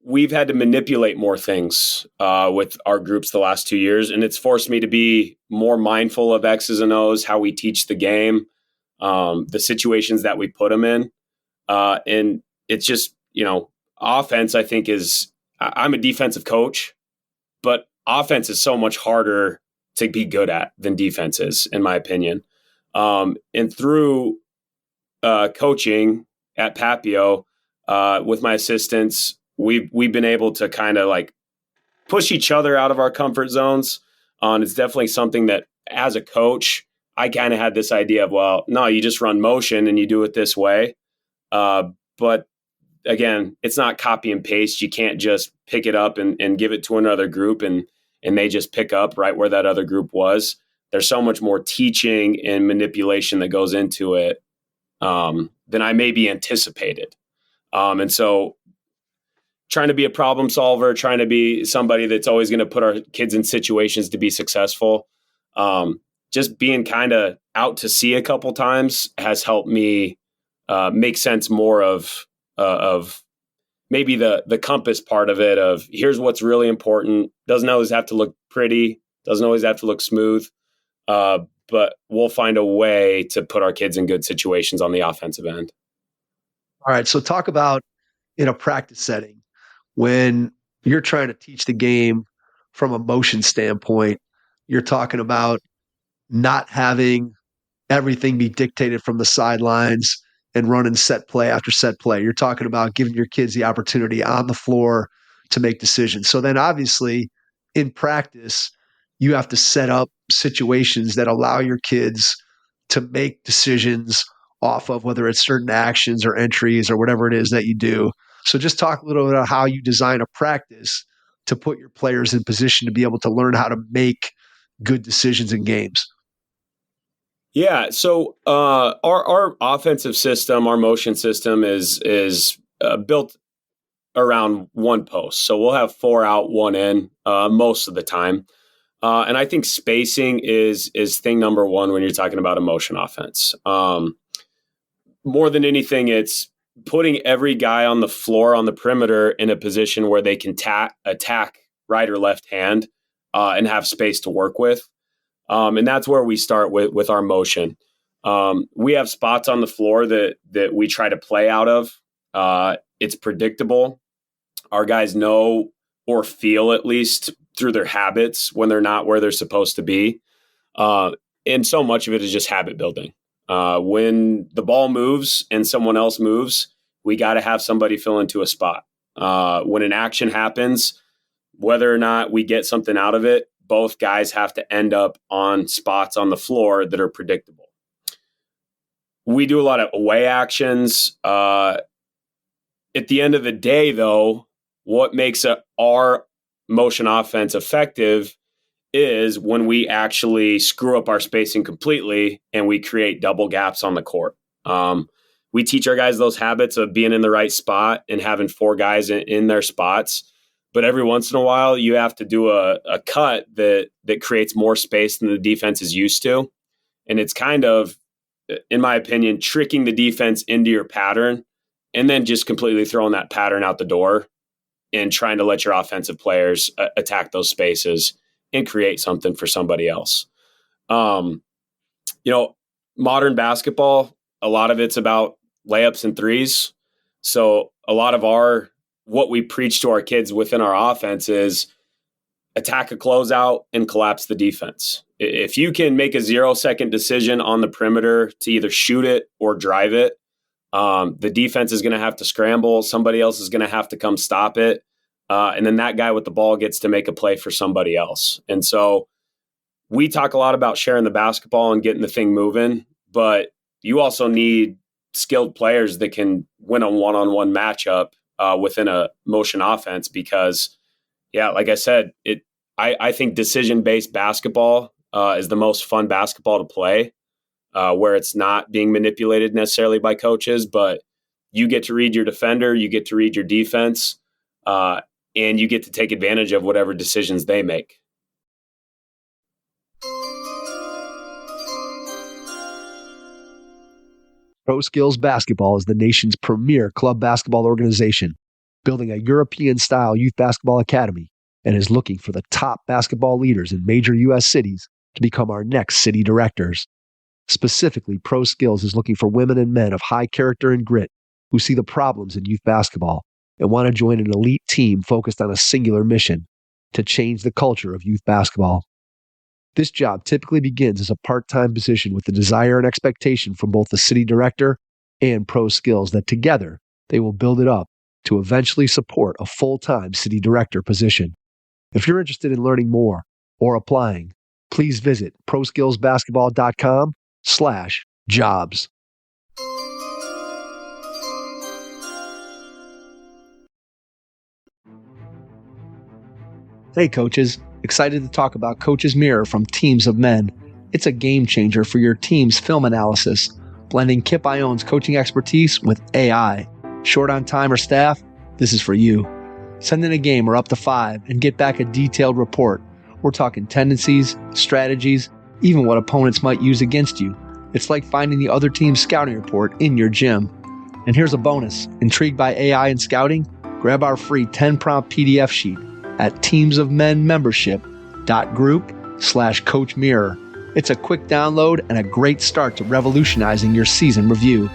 we've had to manipulate more things with our groups the last 2 years, and it's forced me to be more mindful of X's and O's, how we teach the game, the situations that we put them in. And it's just, offense, I think I'm a defensive coach, but offense is so much harder to be good at than defense is, in my opinion. And through coaching at Papio with my assistants, we've been able to kind of like push each other out of our comfort zones. It's definitely something that as a coach, I kind of had this idea of, well, no, you just run motion and you do it this way. But again, it's not copy and paste. You can't just pick it up and give it to another group and they just pick up right where that other group was. There's so much more teaching and manipulation that goes into it than I maybe anticipated. And so trying to be a problem solver, trying to be somebody that's always going to put our kids in situations to be successful. Just being kind of out to sea a couple times has helped me make sense more of maybe the compass part of it, of here's what's really important. Doesn't always have to look pretty, doesn't always have to look smooth, but we'll find a way to put our kids in good situations on the offensive end. All right, so talk about in a practice setting, when you're trying to teach the game from a motion standpoint, you're talking about not having everything be dictated from the sidelines and running set play after set play. You're talking about giving your kids the opportunity on the floor to make decisions. So then obviously in practice, you have to set up situations that allow your kids to make decisions off of whether it's certain actions or entries or whatever it is that you do. So just talk a little bit about how you design a practice to put your players in position to be able to learn how to make good decisions in games. Yeah. So our offensive system, our motion system is built around one post. So we'll have 4 out, 1 in most of the time. And I think spacing is thing number one when you're talking about a motion offense. More than anything, it's putting every guy on the floor on the perimeter in a position where they can attack right or left hand and have space to work with. And that's where we start with our motion. We have spots on the floor that we try to play out of. It's predictable. Our guys know or feel, at least through their habits, when they're not where they're supposed to be. And so much of it is just habit building. When the ball moves and someone else moves, we got to have somebody fill into a spot. When an action happens, whether or not we get something out of it, both guys have to end up on spots on the floor that are predictable. We do a lot of away actions. At the end of the day, though, what makes our motion offense effective is when we actually screw up our spacing completely and we create double gaps on the court. We teach our guys those habits of being in the right spot and having 4 guys in their spots. But every once in a while, you have to do a cut that creates more space than the defense is used to. And it's kind of, in my opinion, tricking the defense into your pattern and then just completely throwing that pattern out the door and trying to let your offensive players attack those spaces and create something for somebody else. Modern basketball, a lot of it's about layups and threes. So a lot of what we preach to our kids within our offense is attack a closeout and collapse the defense. If you can make a 0-second decision on the perimeter to either shoot it or drive it, the defense is going to have to scramble. Somebody else is going to have to come stop it. And then that guy with the ball gets to make a play for somebody else. And so we talk a lot about sharing the basketball and getting the thing moving, but you also need skilled players that can win a one-on-one matchup within a motion offense because, like I said, I think decision-based basketball is the most fun basketball to play, where it's not being manipulated necessarily by coaches, but you get to read your defender, you get to read your defense, and you get to take advantage of whatever decisions they make. Pro Skills Basketball is the nation's premier club basketball organization, building a European-style youth basketball academy, and is looking for the top basketball leaders in major U.S. cities to become our next city directors. Specifically, Pro Skills is looking for women and men of high character and grit who see the problems in youth basketball and want to join an elite team focused on a singular mission: to change the culture of youth basketball. This job typically begins as a part-time position with the desire and expectation from both the city director and Pro Skills that together they will build it up to eventually support a full-time city director position. If you're interested in learning more or applying, please visit proskillsbasketball.com/jobs. Hey coaches, excited to talk about Coach's Mirror from Teams of Men. It's a game changer for your team's film analysis, blending Kip Ione's coaching expertise with AI. Short on time or staff? This is for you. Send in a game or up to 5 and get back a detailed report. We're talking tendencies, strategies, even what opponents might use against you. It's like finding the other team's scouting report in your gym. And here's a bonus. Intrigued by AI and scouting? Grab our free 10-prompt PDF sheet at teamsofmenmembership.group/Coach Mirror. It's a quick download and a great start to revolutionizing your season review.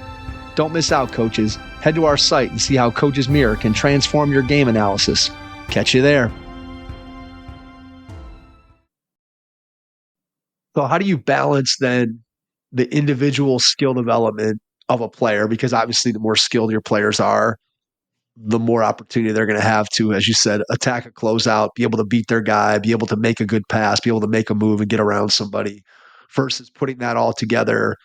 Don't miss out, coaches. Head to our site and see how Coach's Mirror can transform your game analysis. Catch you there. So how do you balance then the individual skill development of a player? Because obviously the more skilled your players are, the more opportunity they're going to have to, as you said, attack a closeout, be able to beat their guy, be able to make a good pass, be able to make a move and get around somebody, versus putting that all together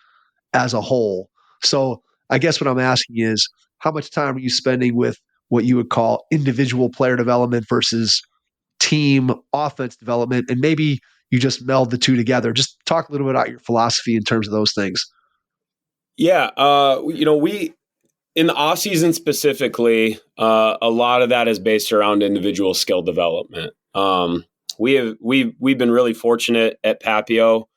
as a whole. So I guess what I'm asking is, how much time are you spending with what you would call individual player development versus team offense development? And maybe you just meld the two together. Just talk a little bit about your philosophy in terms of those things. Yeah. We, in the off season specifically, a lot of that is based around individual skill development. We've been really fortunate at Papio.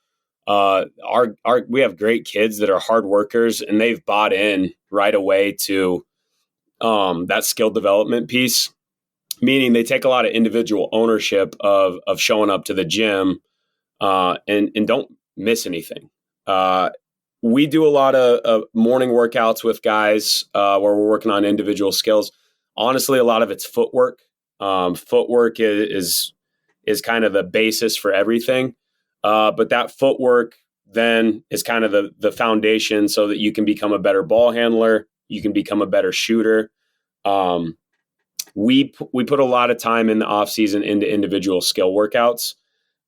We have great kids that are hard workers, and they've bought in right away to that skill development piece. Meaning they take a lot of individual ownership of showing up to the gym and don't miss anything. We do a lot of morning workouts with guys where we're working on individual skills. Honestly, a lot of it's footwork. Footwork is kind of the basis for everything. But that footwork then is kind of the foundation so that you can become a better ball handler. You can become a better shooter. We put a lot of time in the off season into individual skill workouts.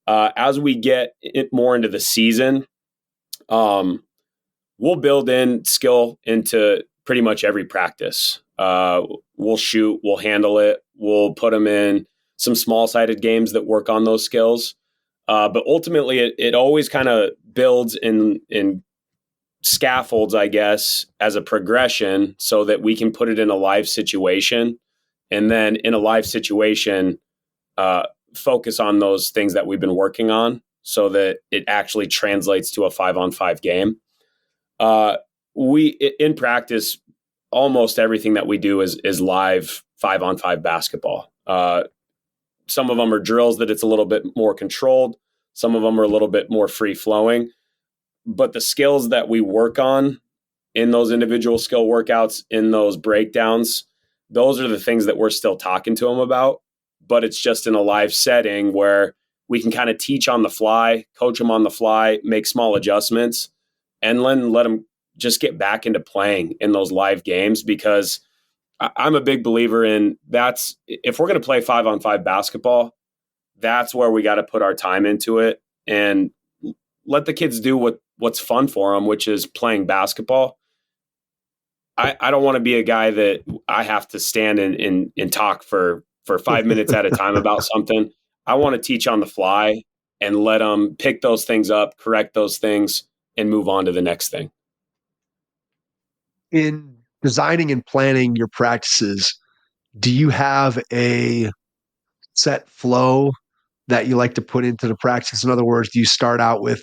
As we get more into the season, we'll build in skill into pretty much every practice. We'll shoot, we'll handle it, we'll put them in some small-sided games that work on those skills. But ultimately, it always kind of builds in scaffolds, I guess, as a progression so that we can put it in a live situation. And then in a live situation, focus on those things that we've been working on so that it actually translates to a 5-on-5 game. In practice, almost everything that we do is live 5-on-5 basketball. Some of them are drills that it's a little bit more controlled. Some of them are a little bit more free flowing, but the skills that we work on in those individual skill workouts, in those breakdowns, those are the things that we're still talking to them about, but it's just in a live setting where we can kind of teach on the fly, coach them on the fly, make small adjustments, and then let them just get back into playing in those live games. Because I'm a big believer in that's, if we're going to play 5-on-5 basketball, that's where we got to put our time into it and let the kids do what's fun for them, which is playing basketball. I don't want to be a guy that I have to stand and talk for 5 minutes at a time about something. I want to teach on the fly and let them pick those things up, correct those things, and move on to the next thing. In designing and planning your practices, do you have a set flow that you like to put into the practice? In other words, do you start out with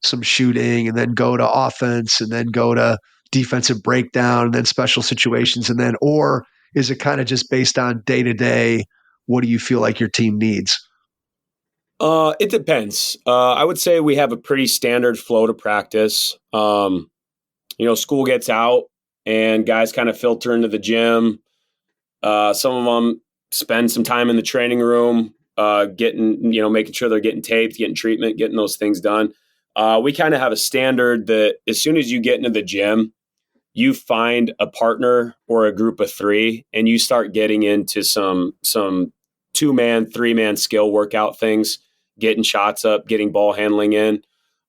some shooting and then go to offense and then go to defensive breakdown and then special situations, and then, or is it kind of just based on day to day? What do you feel like your team needs? It depends. I would say we have a pretty standard flow to practice. School gets out and guys kind of filter into the gym. Some of them spend some time in the training room, making sure they're getting taped, getting treatment, getting those things done. We kind of have a standard that as soon as you get into the gym, you find a partner or a group of 3 and you start getting into some 2-man, 3-man skill workout things, getting shots up, getting ball handling in.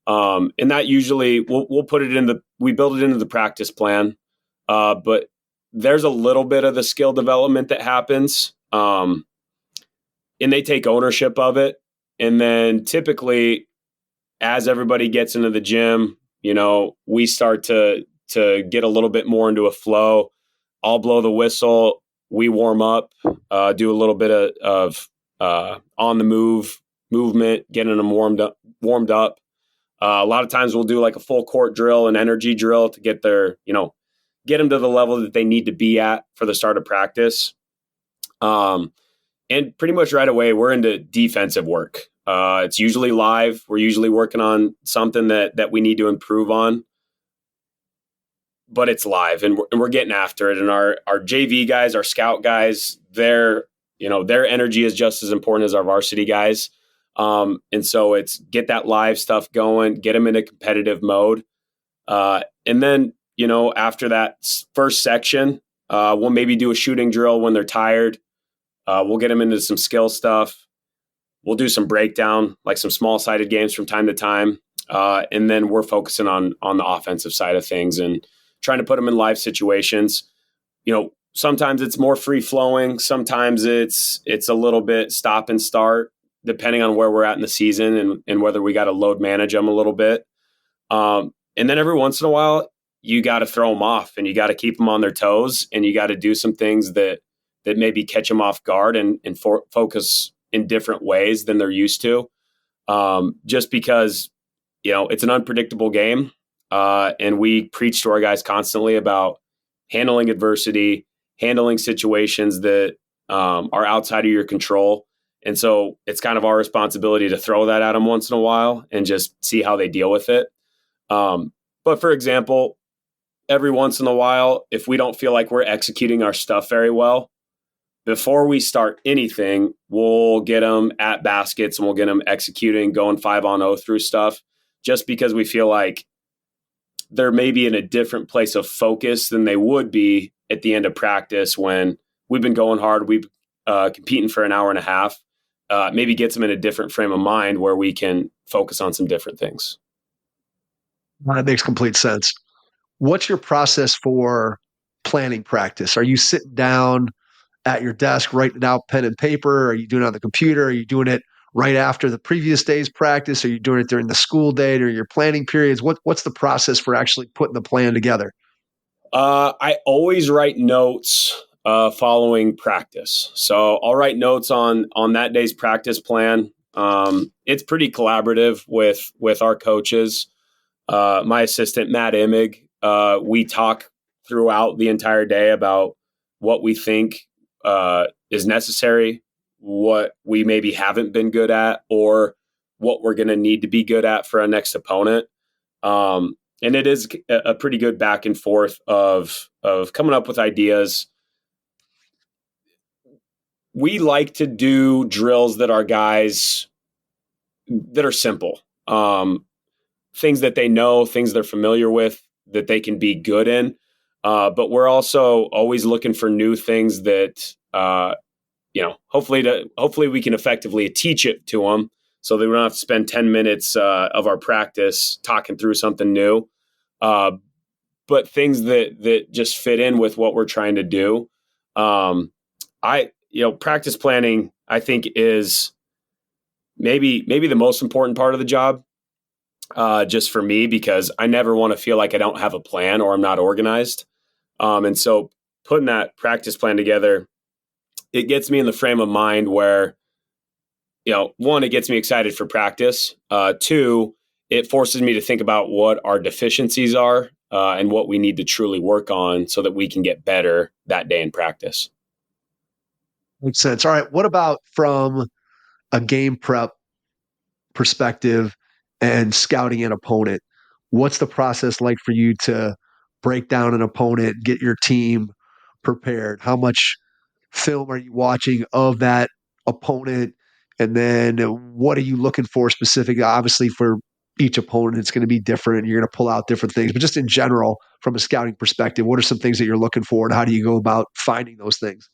And that usually we'll put it we build it into the practice plan. But there's a little bit of the skill development that happens. and they take ownership of it. And then typically, as everybody gets into the gym, we start to get a little bit more into a flow. I'll blow the whistle. We warm up, do a little bit of on the move movement, getting them warmed up. A lot of times we'll do like a full court drill, an energy drill to get get them to the level that they need to be at for the start of practice. And pretty much right away, we're into defensive work. It's usually live. We're usually working on something that we need to improve on, but it's live and we're getting after it. And our JV guys, our scout guys, their energy is just as important as our varsity guys. And so it's get that live stuff going, get them in a competitive mode. And then, after that first section, we'll maybe do a shooting drill when they're tired. We'll get them into some skill stuff. We'll do some breakdown, like some small-sided games from time to time. And then we're focusing on the offensive side of things and trying to put them in live situations. Sometimes it's more free-flowing. Sometimes it's a little bit stop and start, depending on where we're at in the season and whether we got to load manage them a little bit. And then every once in a while, you got to throw them off and you got to keep them on their toes and you got to do some things that maybe catch them off guard and focus in different ways than they're used to. Just because, it's an unpredictable game. And we preach to our guys constantly about handling adversity, handling situations that are outside of your control. And so it's kind of our responsibility to throw that at them once in a while and just see how they deal with it. But for example, every once in a while, if we don't feel like we're executing our stuff very well, before we start anything, we'll get them at baskets and we'll get them executing, going 5-on-0 through stuff, just because we feel like they're maybe in a different place of focus than they would be at the end of practice when we've been going hard, we've competing for an hour and a half, maybe gets them in a different frame of mind where we can focus on some different things. That makes complete sense. What's your process for planning practice? Are you sitting down at your desk, writing out pen and paper? Are you doing it on the computer? Are you doing it right after the previous day's practice? Are you doing it during the school day or your planning periods? What's the process for actually putting the plan together? I always write notes following practice. So I'll write notes on that day's practice plan. It's pretty collaborative with our coaches. My assistant, Matt Imig, we talk throughout the entire day about what we think is necessary, what we maybe haven't been good at, or what we're going to need to be good at for our next opponent. And it is a pretty good back and forth of coming up with ideas. We like to do drills that are guys that are simple, things that they know, things they're familiar with, that they can be good in. But we're also always looking for new things that, hopefully we can effectively teach it to them so that we don't have to spend 10 minutes of our practice talking through something new. But things that just fit in with what we're trying to do. Practice planning, I think, is maybe the most important part of the job, just for me, because I never want to feel like I don't have a plan or I'm not organized. And so putting that practice plan together, it gets me in the frame of mind where, one, it gets me excited for practice. Two, it forces me to think about what our deficiencies are and what we need to truly work on so that we can get better that day in practice. Makes sense. All right. What about from a game prep perspective and scouting an opponent? What's the process like for you to break down an opponent, get your team prepared? How much film are you watching of that opponent? And then what are you looking for specifically? Obviously, for each opponent, it's going to be different. You're going to pull out different things. But just in general, from a scouting perspective, what are some things that you're looking for and how do you go about finding those things?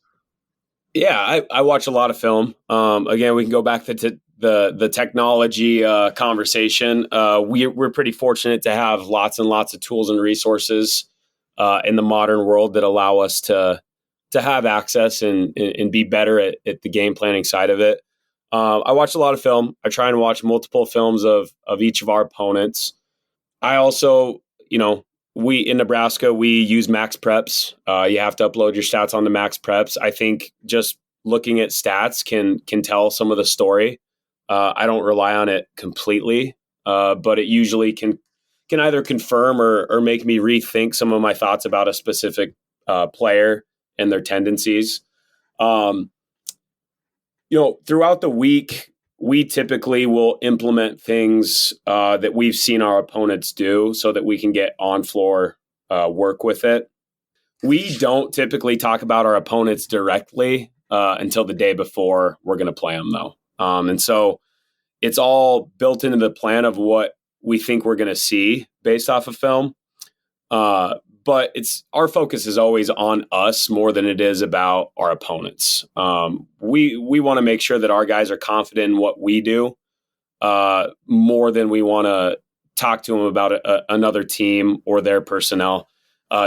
Yeah, I watch a lot of film. Again, we can go back to the technology conversation. We're pretty fortunate to have lots and lots of tools and resources in the modern world that allow us to have access and be better at the game planning side of it. I watch a lot of film. I try and watch multiple films of each of our opponents. I also, we in Nebraska, we use Max Preps. You have to upload your stats on the Max Preps. I think just looking at stats can tell some of the story. I don't rely on it completely, but it usually can either confirm or make me rethink some of my thoughts about a specific player and their tendencies. Throughout the week, we typically will implement things that we've seen our opponents do so that we can get on-floor work with it. We don't typically talk about our opponents directly until the day before we're going to play them, though. And so it's all built into the plan of what we think we're going to see based off of film. But our focus is always on us more than it is about our opponents. We want to make sure that our guys are confident in what we do more than we want to talk to them about another team or their personnel,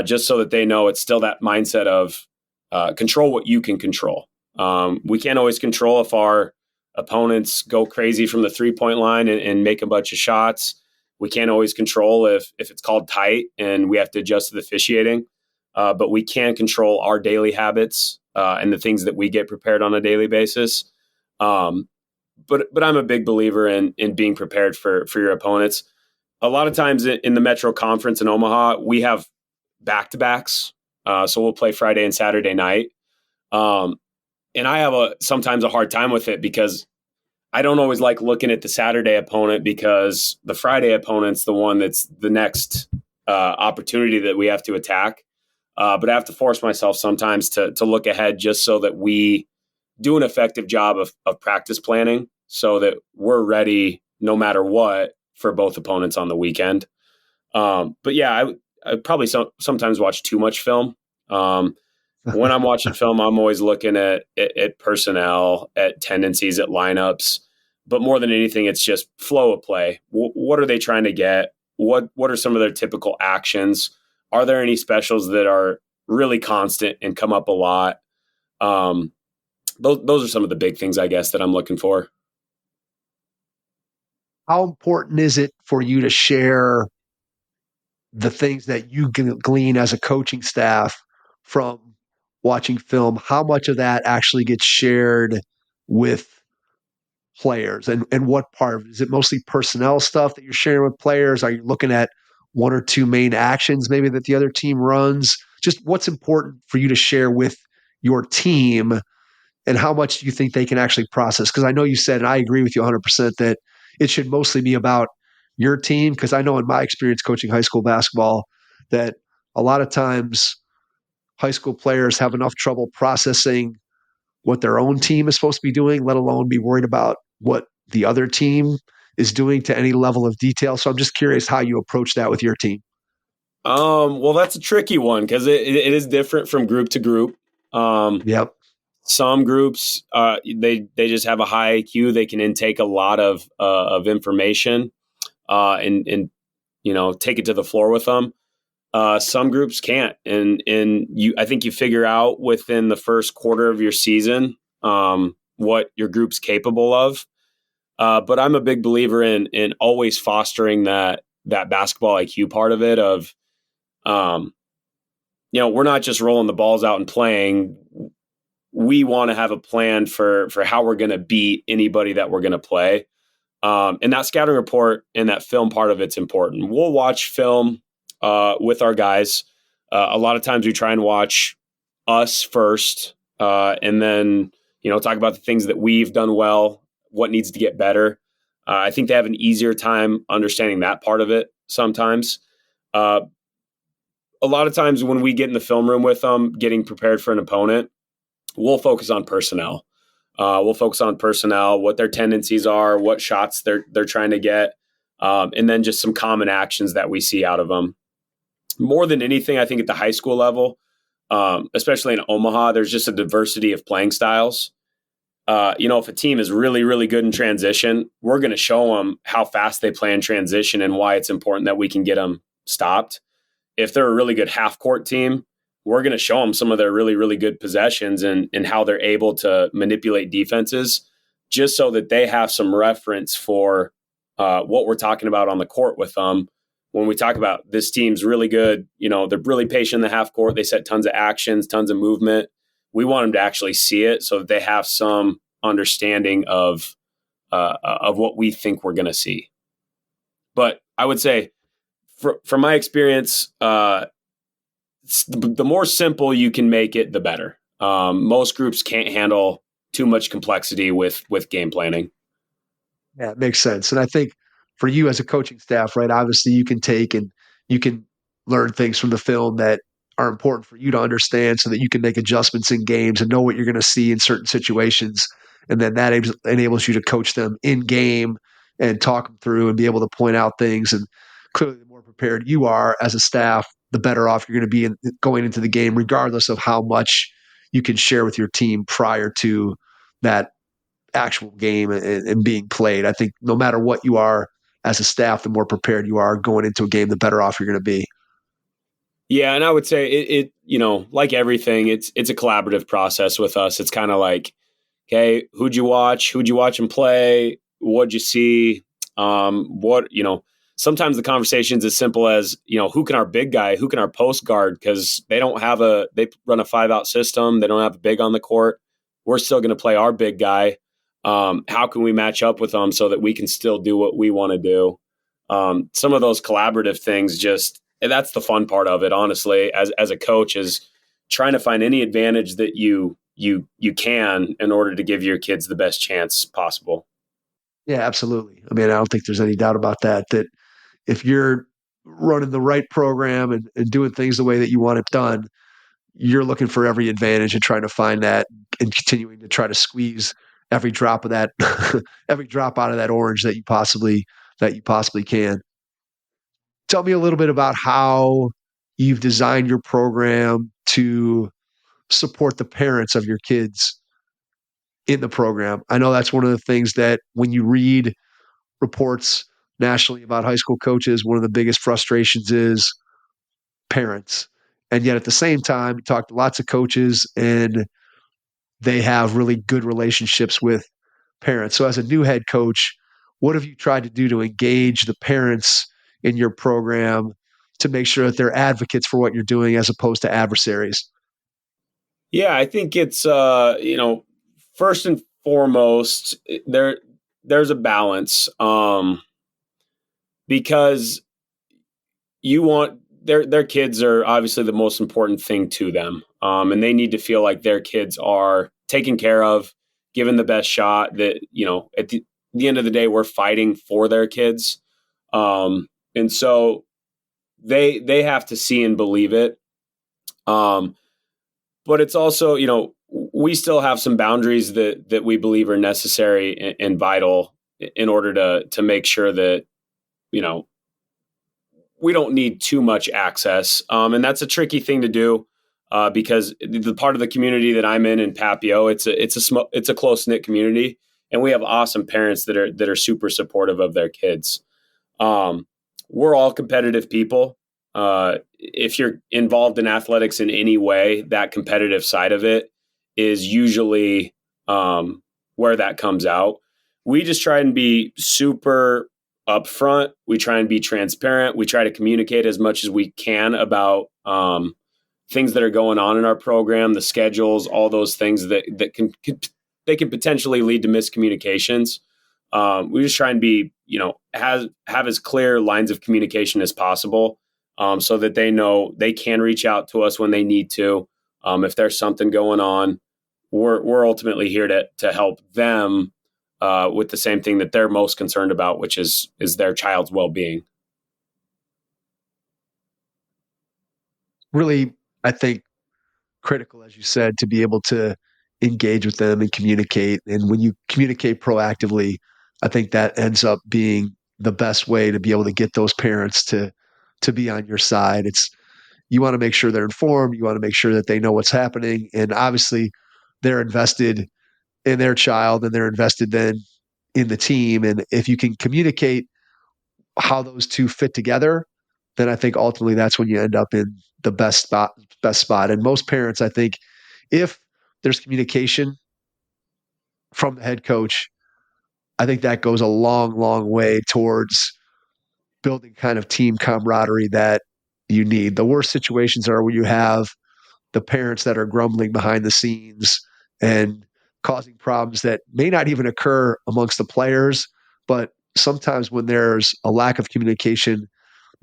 just so that they know it's still that mindset of control what you can control. We can't always control if our opponents go crazy from the 3-point line and make a bunch of shots. We can't always control if it's called tight and we have to adjust to the officiating, but we can control our daily habits and the things that we get prepared on a daily basis. But I'm a big believer in being prepared for your opponents. A lot of times in the Metro Conference in Omaha, we have back-to-backs, so we'll play Friday and Saturday night. And I have sometimes a hard time with it because I don't always like looking at the Saturday opponent because the Friday opponent's the one that's the next opportunity that we have to attack. But I have to force myself sometimes to look ahead just so that we do an effective job of practice planning so that we're ready no matter what for both opponents on the weekend. But yeah, I probably sometimes watch too much film. When I'm watching film, I'm always looking at personnel, at tendencies, at lineups. But more than anything, it's just flow of play. What are they trying to get? What are some of their typical actions? Are there any specials that are really constant and come up a lot? Those are some of the big things, I guess, that I'm looking for. How important is it for you to share the things that you can glean as a coaching staff from watching film? How much of that actually gets shared with players, and what part? Is it mostly personnel stuff that you're sharing with players? Are you looking at one or two main actions maybe that the other team runs? Just what's important for you to share with your team, and how much do you think they can actually process? Because I know you said, and I agree with you 100%, that it should mostly be about your team, because I know in my experience coaching high school basketball that a lot of times high school players have enough trouble processing what their own team is supposed to be doing, let alone be worried about what the other team is doing to any level of detail. So I'm just curious how you approach that with your team. Well, that's a tricky one because it is different from group to group. Yep. Some groups, they just have a high IQ. They can intake a lot of information and take it to the floor with them. Some groups can't, and I think you figure out within the first quarter of your season what your group's capable of. But I'm a big believer in always fostering that basketball IQ part of it. Of we're not just rolling the balls out and playing. We want to have a plan for how we're going to beat anybody that we're going to play. And that scouting report and that film part of it's important. We'll watch film with our guys. A lot of times we try and watch us first and then, talk about the things that we've done well, what needs to get better. I think they have an easier time understanding that part of it sometimes. A lot of times when we get in the film room with them, getting prepared for an opponent, we'll focus on personnel. What their tendencies are, what shots they're trying to get, and then just some common actions that we see out of them. More than anything, I think at the high school level, especially in Omaha, there's just a diversity of playing styles. If a team is really, really good in transition, we're going to show them how fast they play in transition and why it's important that we can get them stopped. If they're a really good half-court team, we're going to show them some of their really, really good possessions and how they're able to manipulate defenses just so that they have some reference for what we're talking about on the court with them. When we talk about this team's really good, they're really patient in the half court. They set tons of actions, tons of movement. We want them to actually see it so that they have some understanding of what we think we're going to see. But I would say, from my experience, the more simple you can make it, the better. Most groups can't handle too much complexity with game planning. Yeah, it makes sense. And I think for you as a coaching staff, right, obviously you can take and you can learn things from the film that are important for you to understand so that you can make adjustments in games and know what you're going to see in certain situations. And then that enables you to coach them in game and talk them through and be able to point out things. And clearly, the more prepared you are as a staff, the better off you're going to be going into the game, regardless of how much you can share with your team prior to that actual game and being played. I think no matter what you are as a staff, the more prepared you are going into a game, the better off you're going to be. Yeah, and I would say it like everything, it's a collaborative process with us. It's kind of like, okay, who'd you watch? Who'd you watch and play? What'd you see? Sometimes the conversation's as simple as, who can our big guy, who can our post guard? Because they run a 5-out system. They don't have a big on the court. We're still going to play our big guy. How can we match up with them so that we can still do what we want to do? Some of those collaborative things, that's the fun part of it, honestly, as a coach, is trying to find any advantage that you can in order to give your kids the best chance possible. Yeah, absolutely. I mean, I don't think there's any doubt about that if you're running the right program and doing things the way that you want it done, you're looking for every advantage and trying to find that and continuing to try to squeeze every drop of that, every drop out of that orange that you possibly can. Tell me a little bit about how you've designed your program to support the parents of your kids in the program. I know that's one of the things that when you read reports nationally about high school coaches, one of the biggest frustrations is parents. And yet at the same time, we talk to lots of coaches and they have really good relationships with parents. So as a new head coach, what have you tried to do to engage the parents in your program to make sure that they're advocates for what you're doing as opposed to adversaries? Yeah, I think it's, first and foremost, there's a balance, because you want their kids are obviously the most important thing to them. And they need to feel like their kids are taken care of, given the best shot, that, at the end of the day, we're fighting for their kids. And so they have to see and believe it. But it's also, we still have some boundaries that we believe are necessary and vital in order to make sure that, we don't need too much access. And that's a tricky thing to do because the part of the community that I'm in Papio, it's a close-knit community, and we have awesome parents that are super supportive of their kids. We're all competitive people. If you're involved in athletics in any way, that competitive side of it is usually where that comes out. We just try and be super upfront. We try and be transparent. We try to communicate as much as we can about things that are going on in our program, the schedules, all those things that can potentially lead to miscommunications. We just try and be, have as clear lines of communication as possible, so that they know they can reach out to us when they need to. If there's something going on, we're ultimately here to help them with the same thing that they're most concerned about, which is their child's well-being. Really, I think critical, as you said, to be able to engage with them and communicate. And when you communicate proactively, I think that ends up being the best way to be able to get those parents to be on your side. You want to make sure they're informed. You want to make sure that they know what's happening. And obviously they're invested in their child and they're invested then in the team. And if you can communicate how those two fit together, then I think ultimately that's when you end up in the best spot. And most parents, I think, if there's communication from the head coach I think that goes a long, long way towards building kind of team camaraderie that you need. The worst situations are when you have the parents that are grumbling behind the scenes and causing problems that may not even occur amongst the players. But sometimes when there's a lack of communication,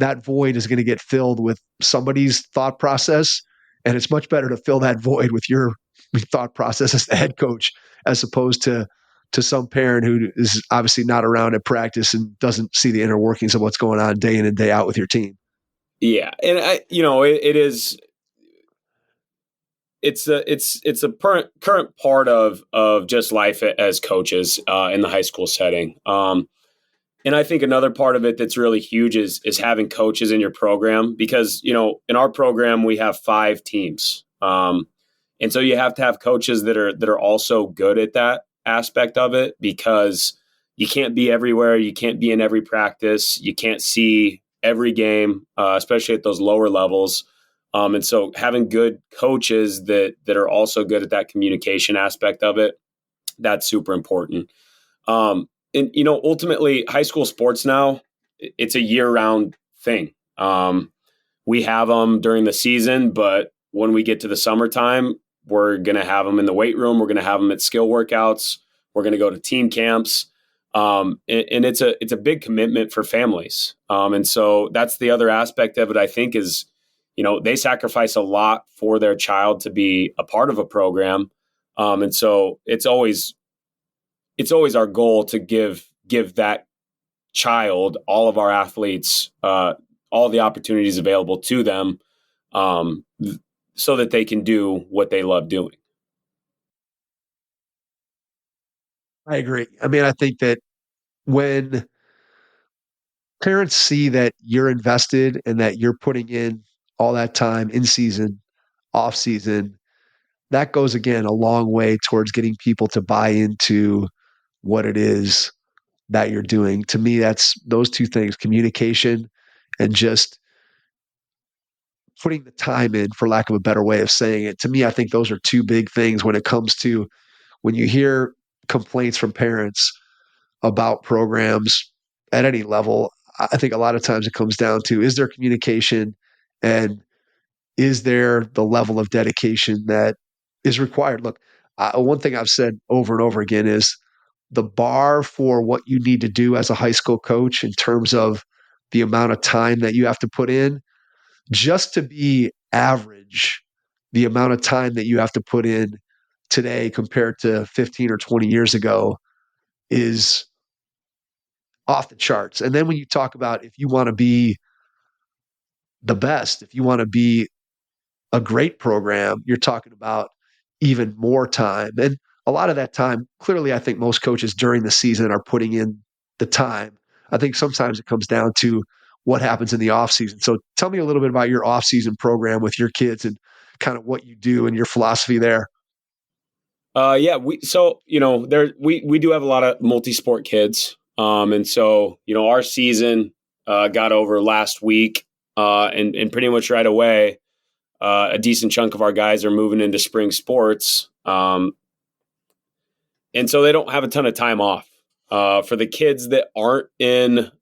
that void is going to get filled with somebody's thought process. And it's much better to fill that void with your thought process as the head coach, as opposed to some parent who is obviously not around at practice and doesn't see the inner workings of what's going on day in and day out with your team. Yeah. And it's a current part of just life as coaches in the high school setting. And I think another part of it that's really huge is having coaches in your program, because, in our program, we have 5 teams. And so you have to have coaches that are also good at that aspect of it, because you can't be everywhere. You can't be in every practice. You can't see every game, especially at those lower levels. And so having good coaches that are also good at that communication aspect of it, that's super important. And, ultimately, high school sports now, it's a year-round thing. We have them during the season, but when we get to the summertime, we're going to have them in the weight room. We're going to have them at skill workouts. We're going to go to team camps. And it's a big commitment for families. And so that's the other aspect of it, I think, is, they sacrifice a lot for their child to be a part of a program. And so it's always our goal to give that child, all of our athletes, all the opportunities available to them, so that they can do what they love doing. I agree. I mean, I think that when parents see that you're invested and that you're putting in all that time in season, off season, that goes, again, a long way towards getting people to buy into what it is that you're doing. To me, that's those two things: communication and just putting the time in, for lack of a better way of saying it. To me, I think those are two big things when it comes to when you hear complaints from parents about programs at any level. I think a lot of times it comes down to, is there communication, and is there the level of dedication that is required? Look, one thing I've said over and over again is the bar for what you need to do as a high school coach in terms of the amount of time that you have to put in, just to be average, the amount of time that you have to put in today compared to 15 or 20 years ago is off the charts. And then when you talk about, if you want to be the best, if you want to be a great program, you're talking about even more time. And a lot of that time, clearly, I think most coaches during the season are putting in the time. I think sometimes it comes down to what happens in the off season. So tell me a little bit about your off season program with your kids and kind of what you do and your philosophy there. We do have a lot of multi-sport kids. And so, our season got over last week, and pretty much right away, a decent chunk of our guys are moving into spring sports. And so they don't have a ton of time off. For the kids that aren't that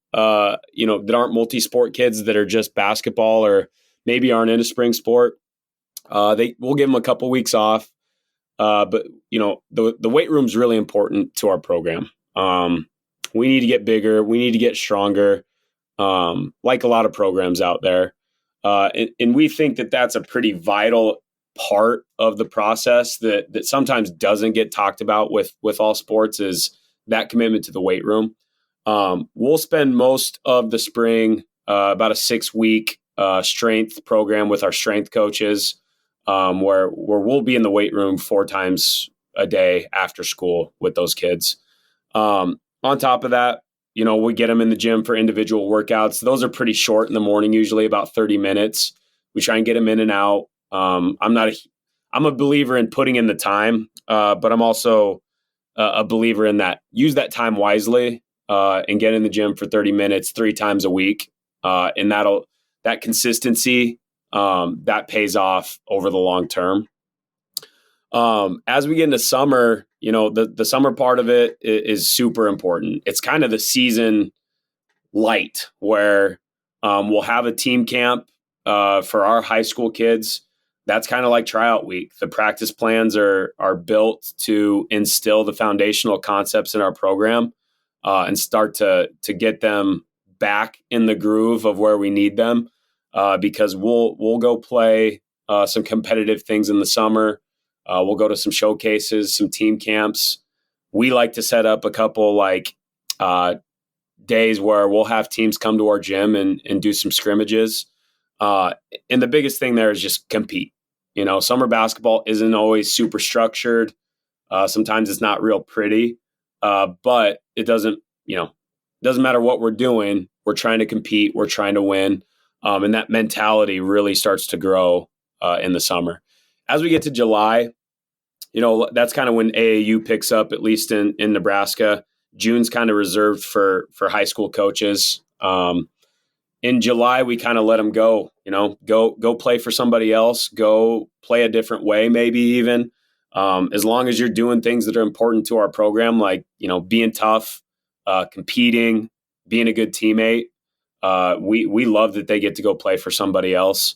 aren't multi-sport kids, that are just basketball or maybe aren't in a spring sport, we'll give them a couple weeks off. But the weight room is really important to our program. We need to get bigger. We need to get stronger, like a lot of programs out there. And we think that that's a pretty vital part of the process that sometimes doesn't get talked about with all sports, is that commitment to the weight room. We'll spend most of the spring, about a 6-week strength program with our strength coaches, where we'll be in the weight room 4 times a day after school with those kids. On top of that, we get them in the gym for individual workouts. Those are pretty short in the morning, usually about 30 minutes. We try and get them in and out. I'm a believer in putting in the time, but I'm also a believer in that. Use that time wisely, and get in the gym for 30 minutes 3 times a week. And that consistency, that pays off over the long term. As we get into summer, the summer part of it is super important. It's kind of the season light where we'll have a team camp for our high school kids. That's kind of like tryout week. The practice plans are built to instill the foundational concepts in our program and start to get them back in the groove of where we need them, because we'll go play some competitive things in the summer. We'll go to some showcases, some team camps. We like to set up a couple days where we'll have teams come to our gym and do some scrimmages. And the biggest thing there is just compete. Summer basketball isn't always super structured. Sometimes it's not real pretty, but it doesn't matter what we're doing. We're trying to compete. We're trying to win. And that mentality really starts to grow in the summer. As we get to July, that's kind of when AAU picks up, at least in Nebraska. June's kind of reserved for high school coaches. In July, we kind of let them go, go play for somebody else, go play a different way, maybe even. As long as you're doing things that are important to our program, like, being tough, competing, being a good teammate. We love that they get to go play for somebody else.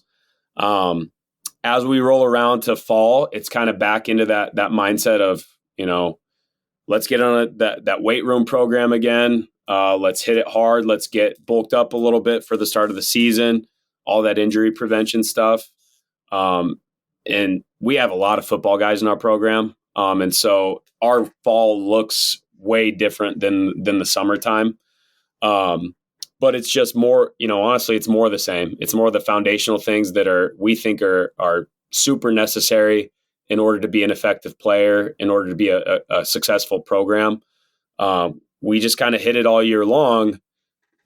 As we roll around to fall, it's kind of back into that mindset of, let's get on that weight room program again. Let's hit it hard. Let's get bulked up a little bit for the start of the season, all that injury prevention stuff. And we have a lot of football guys in our program. And so our fall looks way different than the summertime. But it's just more, honestly, it's more the same. It's more the foundational things that we think are super necessary in order to be an effective player, in order to be a successful program. We just kind of hit it all year long,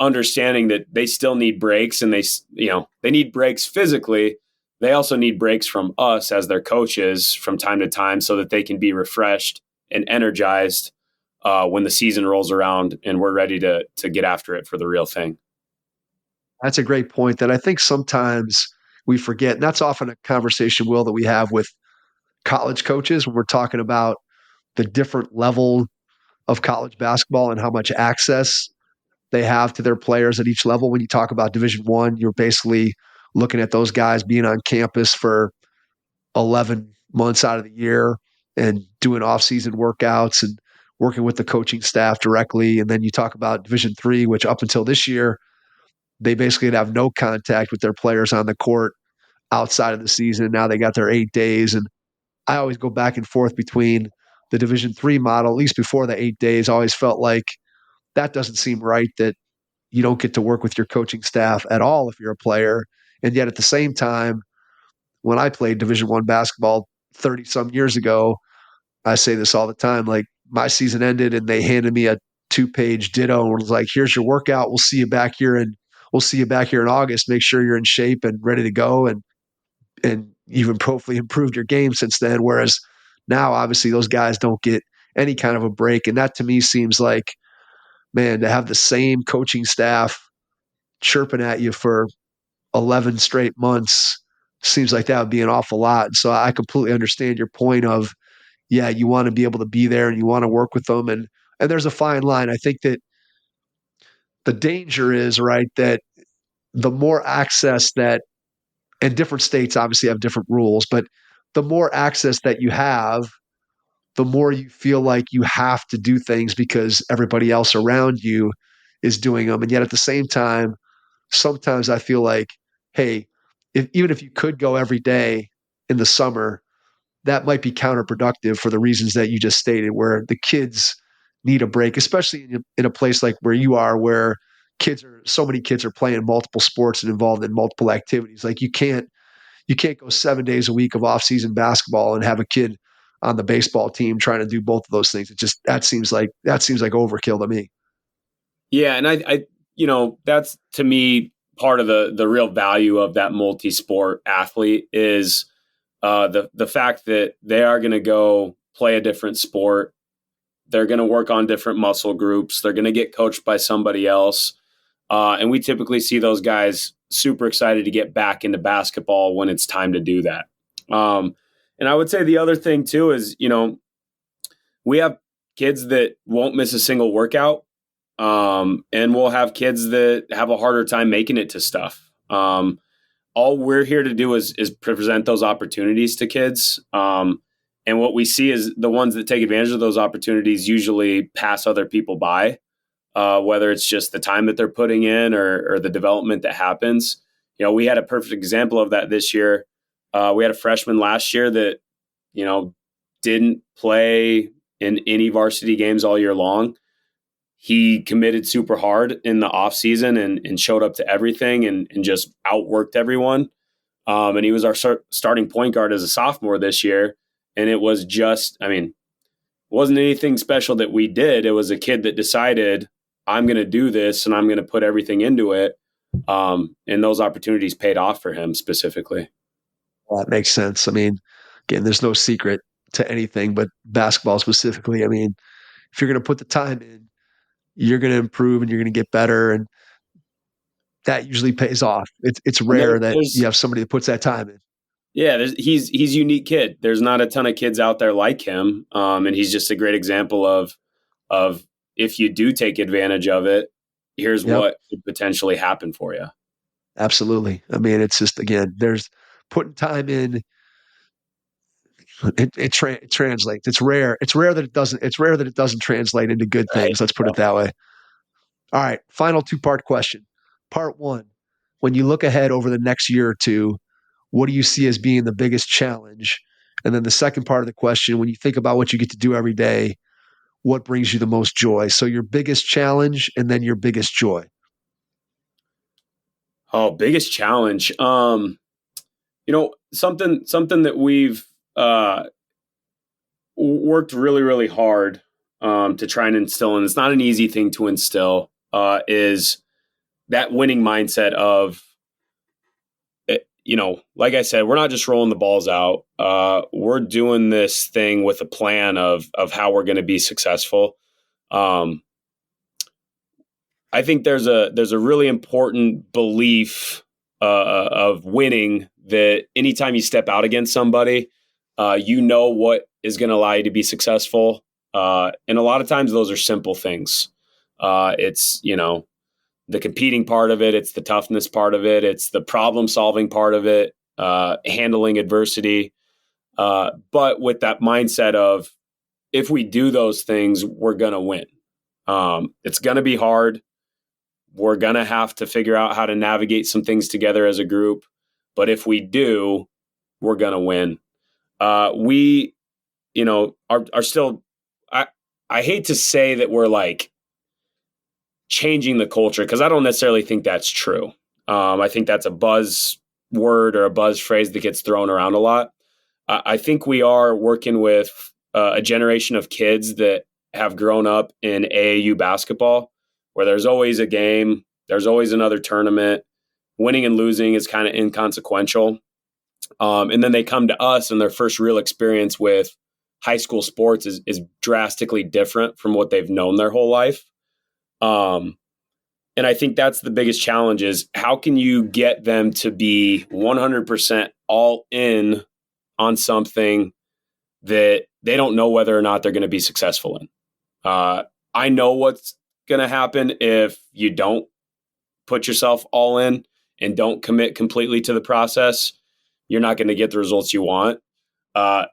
understanding that they still need breaks, and they need breaks physically. They also need breaks from us as their coaches from time to time so that they can be refreshed and energized when the season rolls around and we're ready to get after it for the real thing. That's a great point that I think sometimes we forget. And that's often a conversation, Will, that we have with college coaches when we're talking about the different level of college basketball and how much access they have to their players at each level. When you talk about Division I, you're basically looking at those guys being on campus for 11 months out of the year and doing off-season workouts and working with the coaching staff directly. And then you talk about Division III, which up until this year, they basically have no contact with their players on the court outside of the season. Now they got their 8 days. And I always go back and forth between the Division III model, at least before the 8 days. I always felt like that doesn't seem right, that you don't get to work with your coaching staff at all if you're a player. And yet at the same time, when I played Division I basketball 30 some years ago, I say this all the time, like my season ended and they handed me a 2-page ditto and was like, here's your workout. We'll see you back here in August. Make sure you're in shape and ready to go. And you've hopefully improved your game since then. Whereas now, obviously, those guys don't get any kind of a break. And that to me seems like, man, to have the same coaching staff chirping at you for 11 straight months seems like that would be an awful lot. And so I completely understand your point of, yeah, you want to be able to be there and you want to work with them. And there's a fine line. I think that the danger is, right, that the more access that, and different states obviously have different rules, but the more access that you have, the more you feel like you have to do things because everybody else around you is doing them. And yet at the same time, sometimes I feel like, hey, even if you could go every day in the summer, that might be counterproductive for the reasons that you just stated, where the kids need a break, especially in a place like where you are, where so many kids are playing multiple sports and involved in multiple activities. Like you can't go 7 days a week of off-season basketball and have a kid on the baseball team trying to do both of those things. That seems like overkill to me. Yeah. And I that's to me part of the real value of that multi-sport athlete is the fact that they are going to go play a different sport. They're going to work on different muscle groups. They're going to get coached by somebody else. And we typically see those guys super excited to get back into basketball when it's time to do that. And I would say the other thing too is, we have kids that won't miss a single workout. And we'll have kids that have a harder time making it to stuff. All we're here to do is present those opportunities to kids. And what we see is the ones that take advantage of those opportunities usually pass other people by, whether it's just the time that they're putting in or the development that happens. We had a perfect example of that this year. We had a freshman last year that, didn't play in any varsity games all year long. He committed super hard in the off season and showed up to everything and just outworked everyone. And he was our starting point guard as a sophomore this year. And it was just, it wasn't anything special that we did. It was a kid that decided, I'm going to do this and I'm going to put everything into it. And those opportunities paid off for him specifically. Well, that makes sense. Again, there's no secret to anything, but basketball specifically. If you're going to put the time in, you're going to improve and you're going to get better. And that usually pays off. It's rare that you have somebody that puts that time in. Yeah, he's a unique kid. There's not a ton of kids out there like him. And he's just a great example of if you do take advantage of it, here's what could potentially happen for you. Absolutely. It's just, again, there's putting time in. It translates. It's rare. It's rare that it doesn't translate into good things. Let's put it that way. All right. Final 2-part question. Part 1, when you look ahead over the next year or two, what do you see as being the biggest challenge? And then the second part of the question, when you think about what you get to do every day, what brings you the most joy? So your biggest challenge and then your biggest joy. Oh, biggest challenge. Something that we've worked really, really hard to try and instill, and it's not an easy thing to instill, is that winning mindset of, like I said, we're not just rolling the balls out. We're doing this thing with a plan of how we're going to be successful. I think there's a really important belief of winning that anytime you step out against somebody, what is going to allow you to be successful. And a lot of times those are simple things. It's, the competing part of it. It's the toughness part of it. It's the problem solving part of it, handling adversity. But with that mindset of, if we do those things, we're going to win. It's going to be hard. We're going to have to figure out how to navigate some things together as a group. But if we do, we're going to win. We are still, I hate to say that we're like changing the culture, because I don't necessarily think that's true. I think that's a buzz word or a buzz phrase that gets thrown around a lot. I think we are working with a generation of kids that have grown up in AAU basketball, where there's always a game, there's always another tournament. Winning and losing is kind of inconsequential. And then they come to us, and their first real experience with high school sports is drastically different from what they've known their whole life. And I think that's the biggest challenge, is how can you get them to be 100% all in on something that they don't know whether or not they're going to be successful in. I know what's going to happen if you don't put yourself all in and don't commit completely to the process. You're not going to get the results you want. I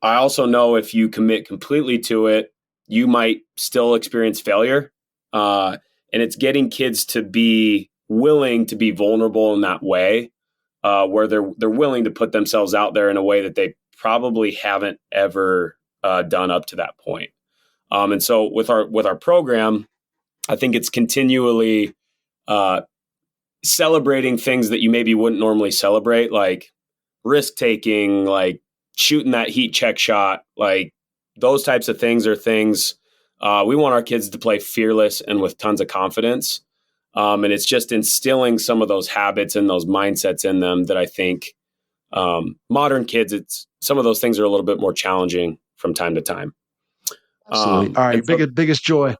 also know if you commit completely to it, you might still experience failure. And it's getting kids to be willing to be vulnerable in that way, where they're willing to put themselves out there in a way that they probably haven't ever done up to that point. And so with our program, I think it's continually celebrating things that you maybe wouldn't normally celebrate, like risk taking, like shooting that heat check shot, like those types of things are things we want our kids to play fearless and with tons of confidence. And it's just instilling some of those habits and those mindsets in them that I think modern kids, some of those things are a little bit more challenging from time to time. Absolutely. All right. Biggest joy.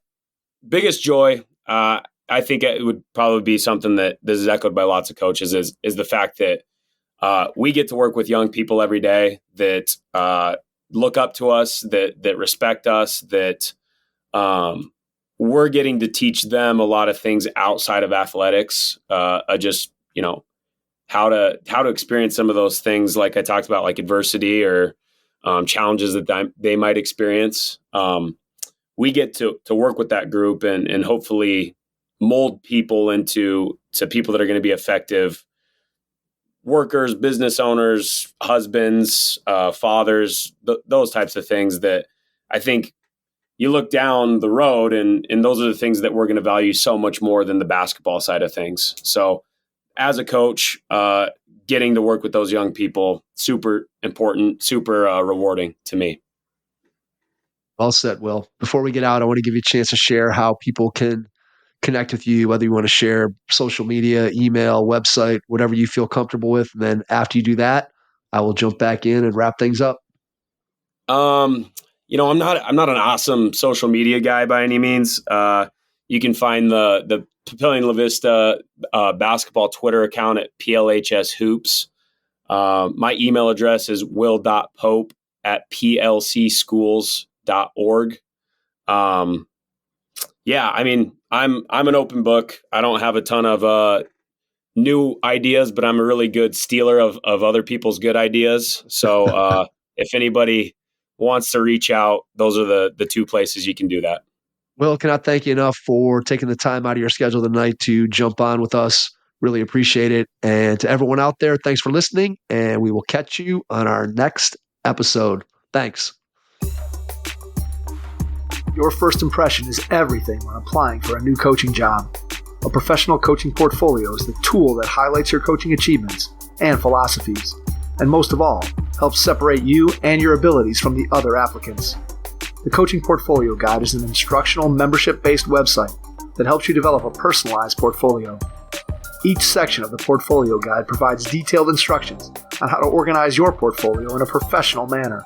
Biggest joy. I think it would probably be something that this is echoed by lots of coaches is the fact that we get to work with young people every day that look up to us, that respect us, that we're getting to teach them a lot of things outside of athletics, just, how to experience some of those things, like I talked about, like adversity or challenges that they might experience. We get to work with that group and hopefully mold people into people that are going to be effective workers, business owners, husbands, fathers, those types of things that I think you look down the road and those are the things that we're going to value so much more than the basketball side of things. So as a coach, getting to work with those young people, super important, super rewarding to me. Well said, Will. Before we get out, I want to give you a chance to share how people can connect with you, whether you want to share social media, email, website, whatever you feel comfortable with. And then after you do that, I will jump back in and wrap things up. I'm not an awesome social media guy by any means. You can find the Papillion LaVista basketball Twitter account at PLHS Hoops. My email address is will.pope@plcschools.org. I'm an open book. I don't have a ton of new ideas, but I'm a really good stealer of other people's good ideas. So if anybody wants to reach out, those are the two places you can do that. Will, cannot thank you enough for taking the time out of your schedule tonight to jump on with us. Really appreciate it. And to everyone out there, thanks for listening, and we will catch you on our next episode. Thanks. Your first impression is everything when applying for a new coaching job. A professional coaching portfolio is the tool that highlights your coaching achievements and philosophies, and most of all, helps separate you and your abilities from the other applicants. The Coaching Portfolio Guide is an instructional, membership-based website that helps you develop a personalized portfolio. Each section of the Portfolio Guide provides detailed instructions on how to organize your portfolio in a professional manner.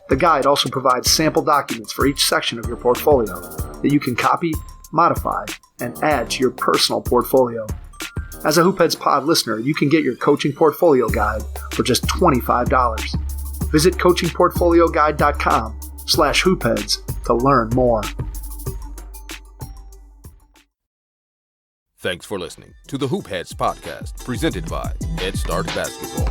The guide also provides sample documents for each section of your portfolio that you can copy, modify, and add to your personal portfolio. As a Hoopheads Pod listener, you can get your Coaching Portfolio Guide for just $25. Visit coachingportfolioguide.com/hoopheads to learn more. Thanks for listening to the Hoopheads podcast, presented by Head Start Basketball.